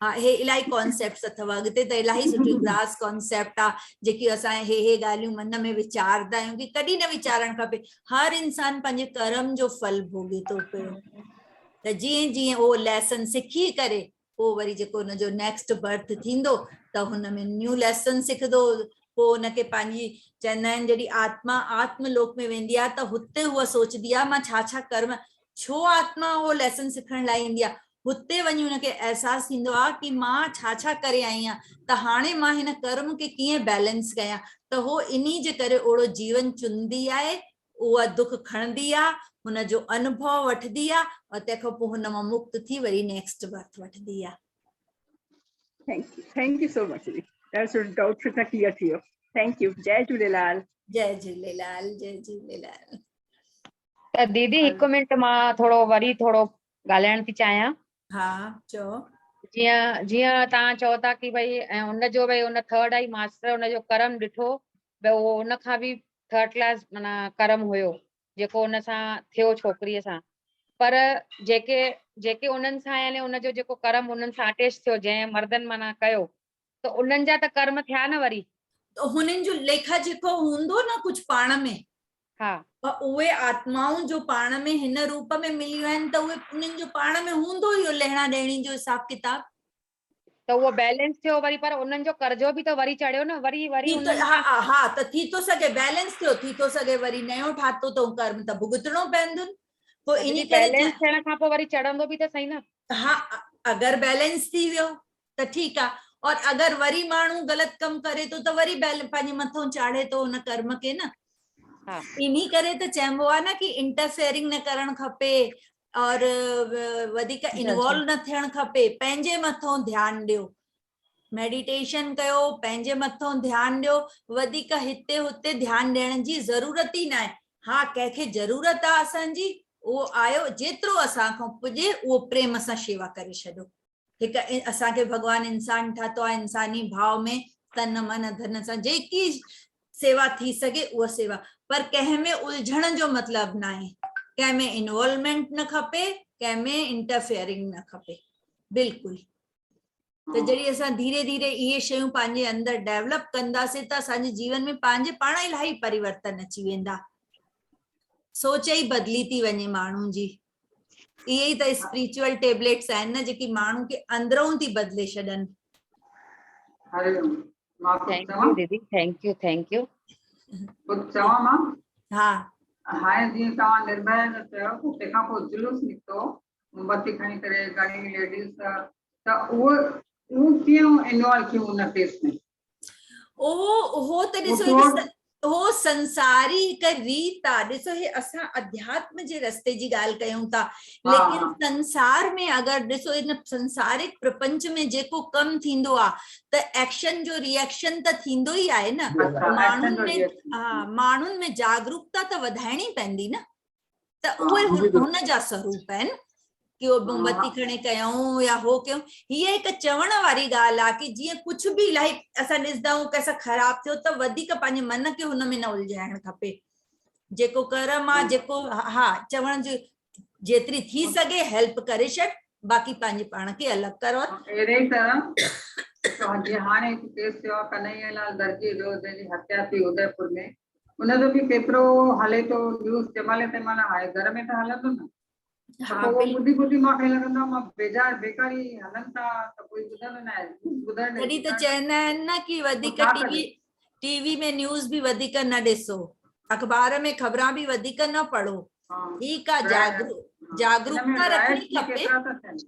हाँ हे इलाही कॉन्सेप्ट्स अथव, अॻिते त इलाही सुठी ग्रास कॉन्सेप्ट आहे जेकी असां हे ॻाल्हियूं मन में वीचारदा आहियूं कि कॾहिं न वीचारणु खपे। हर इंसान पंहिंजे कर्म जो फल भोगे थो पियो, त जीअं जीअं उहो लेसन सिखी करे पोइ वरी जेको हुनजो नेक्स्ट बर्थ थींदो त हुन में न्यू लेसन सिखंदो, पोइ हुनखे पंहिंजी चवंदा आहिनि जॾहिं आत्मा आत्मलोक में वेंदी आहे त हुते उहा सोचदी आहे मां छा छा कर्म, छो आत्मा उहो लेसन सिखण लाइ ईंदी आहे, हुते वञी हुनखे अहसासु थींदो आहे कि मां छा छा करे आई आहियां, त हाणे मां हिन कर्म खे कीअं बैलेंस कयां। त हो इन्ही जे करे ओड़ो जीवन चुनंदी आहे, उहा दुख खणंदी आहे, हुनजो अनुभव वठंदी आहे, और तंहिंखां पोइ हुन मां मुक्त थी वरी नेक्स्ट बर्थ वठंदी आहे। Thank you so much. That's your doubt clear to you. Thank you. जय झूलेलाल। जय झूलेलाल, जय झूलेलाल। त दीदी हिकु मिंट मां थोरो वरी थोरो ॻाल्हाइण थी चाहियां। हा चओ। जीअं जीअं तव्हां चओ था कि भई ऐं हुनजो भई हुन थर्ड आई मास्टर हुनजो कर्म ॾिठो, भई उहो हुन खां बि थर्ड क्लास माना कर्म हुयो जेको हुन सां थियो छोकिरीअ सां, पर जेके जेके उन्हनि सां यानी हुनजो जेको कर्म उन्हनि सां अटैच थियो, जंहिं मर्दनि माना कयो, त उन्हनि जा त कर्म थिया न वरी। हुननि जो लेखा जेको हूंदो न कुझु पाण में, हा उहे आत्माऊं जो पाण में हिन रूप में मिलियूं आहिनि त उहे उन्हनि जो पाण में हूंदो ई लेणा ॾेणी जो हिसाब किताब, त उहो बैलेंस थियो वरी, पर उन्हनि जो कर्जो बि त वरी चढ़ियो न, वरी वरी उन्हनि हा त थी थो सघे बैलेंस थियो, थी थो सघे वरी नयो ठातो तो कर्म त भुगतणो पवंदुनि। पोइ इन करे बैलेंस थियण खां पोइ वरी चढ़ंदो बि त सही न। हा अगरि बैलेंस थी वियो त ठीकु आहे, और अगरि वरी माण्हू ग़लति कमु करे थो त वरी पंहिंजे मथां चाढ़े थो हुन कर्म खे न। इन्ही करे त चइबो आहे न कि इंटरफेयरिंग न करणु खपे और वधीक इन्वॉल्व न थियणु खपे, पंहिंजे मथां ध्यानु ॾियो, मेडिटेशन कयो, पंहिंजे मथां ध्यानु ॾियो, वधीक हिते हुते ध्यानु ॾियण जी ज़रूरत ई न आहे। हा कंहिंखे ज़रूरत आहे असांजी, उहो आयो जेतिरो असांखां पुॼे उहो प्रेम सां शेवा करे छॾो। हिकु असांखे भॻवानु इंसान ठातो आहे, इंसानी भाव में तन मन धन सां जेकी सेवा थी सघे उहा सेवा, पर कंहिंमें उलझण जो मतिलबु न आहे, कंहिंमें इन्वॉल्वमेंट न खपे, कंहिंमें इंटरफेयरिंग न खपे बिल्कुलु। त जॾहिं असां धीरे धीरे इहे शयूं पंहिंजे अंदरि डेवलप कंदासीं त असांजे जीवन में पंहिंजे पाण इलाही परिवर्तन अची वेंदा, सोच ई बदिली थी वञे माण्हुनि जी। इहे ई त स्पिरिचुअल टेबलेट्स आहिनि न जेकी माण्हू खे अंदरूं थी बदिले छॾनि। थैंक यू दीदी, थैंक यू थैंक यू। कुझु चवां मां? हा हाणे जीअं तव्हां निर्भया जो चयो त तंहिंखां पोइ जुलूस निकितो मोमबत्ती खणी करे घणी लेडीज़, त उहो कीअं इन्वॉल्व थियूं उन केस में? उहो त ॾिसो हो संसारी हिक रीत आहे। ॾिसो हे असां अध्यात्म जे रस्ते जी ॻाल्हि कयूं था, लेकिन हाँ। संसार में अगरि ॾिसो इन संसारिक प्रपंच में जेको कमु थींदो आहे त एक्शन जो रिएक्शन त थींदो ई आहे न। अच्छा, माण्हुनि action जो में reaction। माण्हुनि में जागरूकता त वधाइणी पवंदी न, त हाँ। उहे हुन जा स्वरूप आहिनि कि वो मोमबत्ती हाँ। खणे कयूं या हो कयूं। हीअ हिकु चवण वारी ॻाल्हि आहे कि जीअं कुझु बि इलाही असां ॾिसंदा आहियूं कंहिंसां ख़राबु थियो त वधीक पंहिंजे मन खे हुन में न उलझाइणु खपे। जेको कर्म आहे, जेको हा चवण जो जेतिरी थी सघे हेल्प करे छॾ, बाक़ी पंहिंजे पाण खे अलॻि करो। अहिड़े ई तरह तो जीअं हाणे हिकु केस थियो आहे कन्हैयालाल दर्जी जो, जंहिंजी हत्या थी उदयपुर में, उनजो बि केतिरो हले थो न्यूज़, तंहिंमहिल हाणे घर में त हलंदो न। हा, पोइ बिल्कुलु। ॿुधी ॿुधी मूंखे लॻंदो आहे मां बेकारी हलनि था त कोई ॿुधंदो न आहे। तॾहिं त चवंदा आहिनि न कि वधीक छा कजे? टीवी में न्यूज़ बि वधीक न ॾिसो, अखबार में ख़बरां बि वधीक न पढ़ो। हाँ। ठीकु आहे, हिन में जागरूकता रखणी rights बि खपे। केतिरा था थियनि।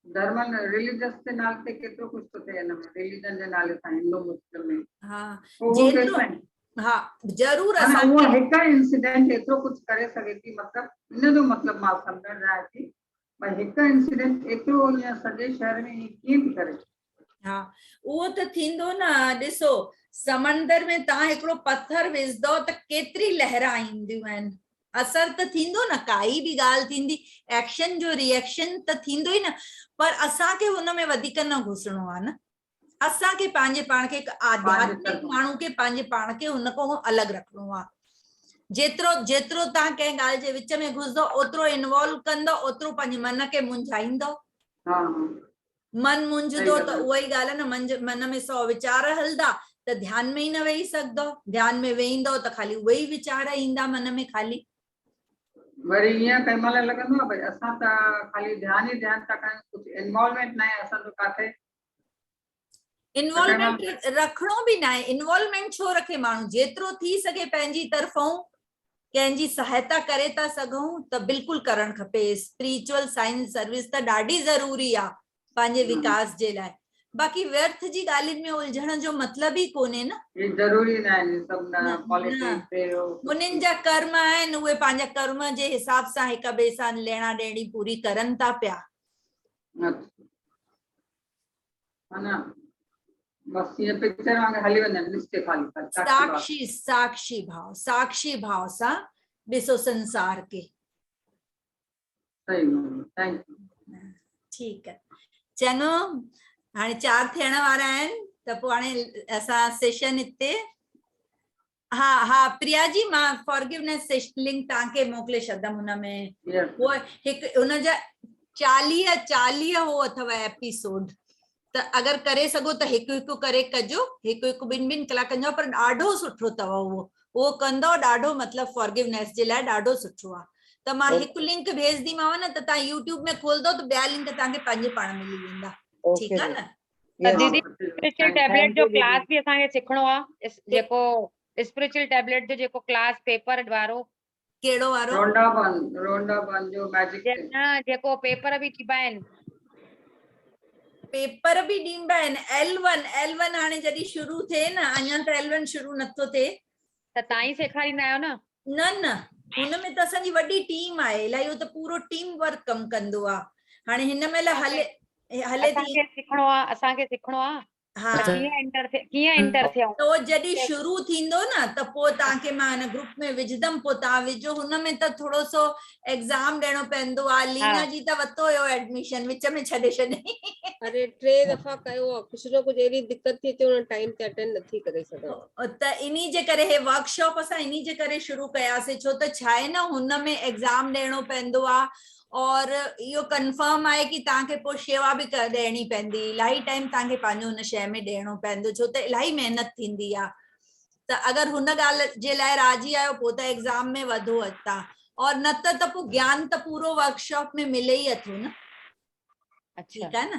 धर्म रिलीजियस जे नाले ते केतिरो कुझु थो थिए हिन में, रिलीजन जे नाले सां हिंदू मुस्लिम में। हा, पोइ उहो जेतिरो केसिताईं? हा ज़रूर माना असांखे उहा हिकु इंसिडेंट एतिरो कुझु करे सघे थी, मतिलबु इन जो मतिलबु मां सम्झण चाहियां थी भई हिकु इंसिडेंट एतिरो ईअं सॼे शहर में ईअं कीअं थी करे। हा, उहो त थींदो न। ॾिसो समंदर में तव्हां हिकिड़ो पत्थर विझंदो त केतिरी लहरां ईंदियूं आहिनि, असर त थींदो न। काई बि ॻाल्हि थींदी, एक्शन जो रिएक्शन त थींदो ई न, पर असांखे हुन में वधीक न घुसणो आहे न। असांखे पंहिंजे पाण खे, आध्यात्मिक माण्हू खे पंहिंजे पाण खे हुन खां अलॻि रखणो आहे। जेतिरो तव्हां कंहिं ॻाल्हि जे विच में घुसंदो, ओतिरो इन्वॉल्व कंदो, ओतिरो पंहिंजे मन खे मुंझाईंदो। मन मुंझंदो त उहा ई ॻाल्हि आहे न, मन में 100 वीचार हलंदा त ध्यान में ई न वेही सघंदो। ध्यान में वेहींदो त खाली उहे ई वीचार ईंदा मन में खाली। वरी ईअं कंहिं महिल लॻंदो आहे भई असां त खाली ध्यान ई ध्यान था कयूं, कुझु इन्वॉल्वमेंट न आहे असांजो काथे। इन्वॉल्वमेंट रखणो बि न आहे। इन्वॉल्वमेंट छो रखे माण्हू? जेतिरो थी सघे पंहिंजी तरफ़ों कंहिंजी सहायता करे था सघूं त बिल्कुलु करणु खपे। स्पिरिचुअल साइंस सर्विस त ॾाढी ज़रूरी आहे पंहिंजे विकास जे लाइ। बाक़ी व्यर्थ जी ॻाल्हियुनि में उलझण जो मतिलबु ई कोन्हे न। ज़रूरी न आहे सभु न पॉलिटिक्स। उन्हनि जा कर्म आहिनि, उहे पंहिंजा कर्म जे हिसाब सां हिक ॿिए सां लेणा ॾेणी पूरी करनि था पिया। बस ये पिक्चर वांगुरु हली वञनि ॾिसते खाली साक्षी भाव सां ॾिसो संसार के। ठीकु आहे, चङो। हाणे 4 थियण वारा आहिनि त पोइ हाणे असां सेशन हिते। हा प्रिया जी, मां फॉरगिवनेस लिंक तव्हांखे मोकिले छॾंदमि। हुनमें वो हिकु हुनजा 40 हो अथव एपिसोड, त अगरि करे सघो त हिकु करे कजो, हिकु 2-2 कलाकनि जो, पर ॾाढो सुठो अथव उहो कंदो ॾाढो, मतिलबु फॉरगिवनेस जे लाइ ॾाढो सुठो आहे। त मां हिकु लिंक भेजदीमांव न, त तव्हां यूट्यूब में खोलंदो त ॿिया लिंक तव्हांखे पंहिंजे पाण मिली वेंदा। ठीकु आहे न? त दीदी स्पिरिचुअल टैबलेट जो क्लास बि असांखे सिखणो आहे, जेको स्पिरिचुअल टैबलेट जो जेको क्लास पेपर वारो। कहिड़ो वारो? रोंडाबन जो मैजिक जेको पेपर बि थींदा आहिनि। पेपर बि ॾींदा आहिनि। L1 हाणे जॾहिं शुरू थिए न, अञा त L1 शुरू नथो थिए। त तव्हां ई सेखारींदा आहियो न? न, हुनमें त असांजी वॾी टीम आहे इलाही, उहो त पूरो टीम वर्क कमु कंदो आहे। हाणे हिन महिल हले थी। असांखे सिखणो आहे। हा, कीअं एंटर थियऊं? तो जॾहिं शुरू थींदो न त पोइ तव्हांखे मां हिन ग्रुप में विझदमि, पोइ तव्हां विझो। हुनमें त थोरो सो एग्ज़ाम ॾियणो पवंदो आहे। लीना जी त वरितो हुयो एडमिशन, विच में छॾे छॾी। अरे 3 दफ़ा कयो आहे, कुझु न कुझु अहिड़ी दिक़त थी अचे, हुन टाइम ते अटेंड नथी करे सघां। त इन्ही जे करे हे वर्कशॉप असां इन्ही जे करे शुरू कयासीं, छो त छा आहे न, हुनमें एग्ज़ाम ॾियणो पवंदो आहे और इहो कंफर्म आहे कि तव्हांखे पोइ शेवा बि ॾियणी पवंदी। इलाही टाइम तव्हांखे पंहिंजो हुन शइ में ॾियणो पवंदो, छो त इलाही महिनत थींदी आहे। त अगरि हुन ॻाल्हि जे लाइ राज़ी आहियो पोइ त एग्ज़ाम में वधो अॻिता, और न त पोइ ज्ञान त पूरो वर्कशॉप में मिले ई अथो न। ठीकु आहे न?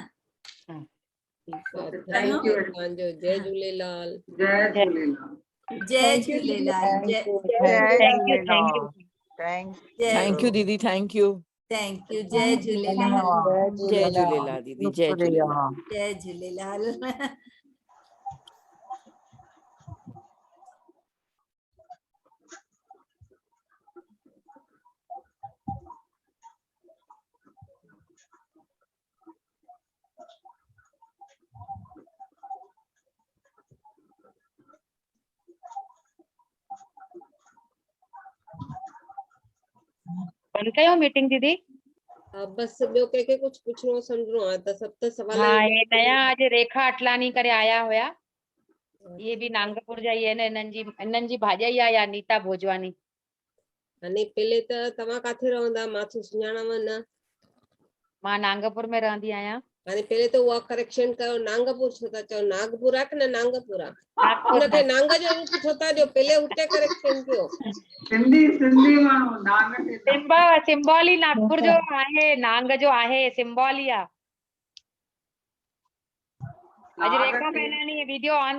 Thank you. जय झूलेलाल। जय झूलेलाल। थैंक यू दीदी, थैंक यू। जय झूलेलाल। जय झूलेलाल दीदी, जय झूलेलाल। जय झूलेलाल। बंदि कयो मीटिंग दीदी? बस ॿियो कंहिंखे कुझु पुछणो सम्झणो आहे त सभु त सवाल हाँ ई ये नया आज रेखा अटलानी करे आया हुया, ये भी नागपुर जा ही है न, इन्हनि जी भाॼाई आहे या नीता भोजवानी। हाणे पहले त तव्हां काथे रहंदा, मां त सुञाणाव न। मां नागपुर में रहंदी आहियां। हाणे पहले त उहा करेक्शन कयो, नागपुर छो था चओ, नागपुर आहे की न नागपुर आहे? नागपुर उनखे नांग जो रूप छो था ॾियो, पहले हुते करेक्शन कयो। सिंधी माण्हू नांग ते सिंबॉली नागपुर जो आहे, नांग जो आहे, सिंबॉली आहे। अॼु नाग रेखा ते- मैनानी वीडियो ऑन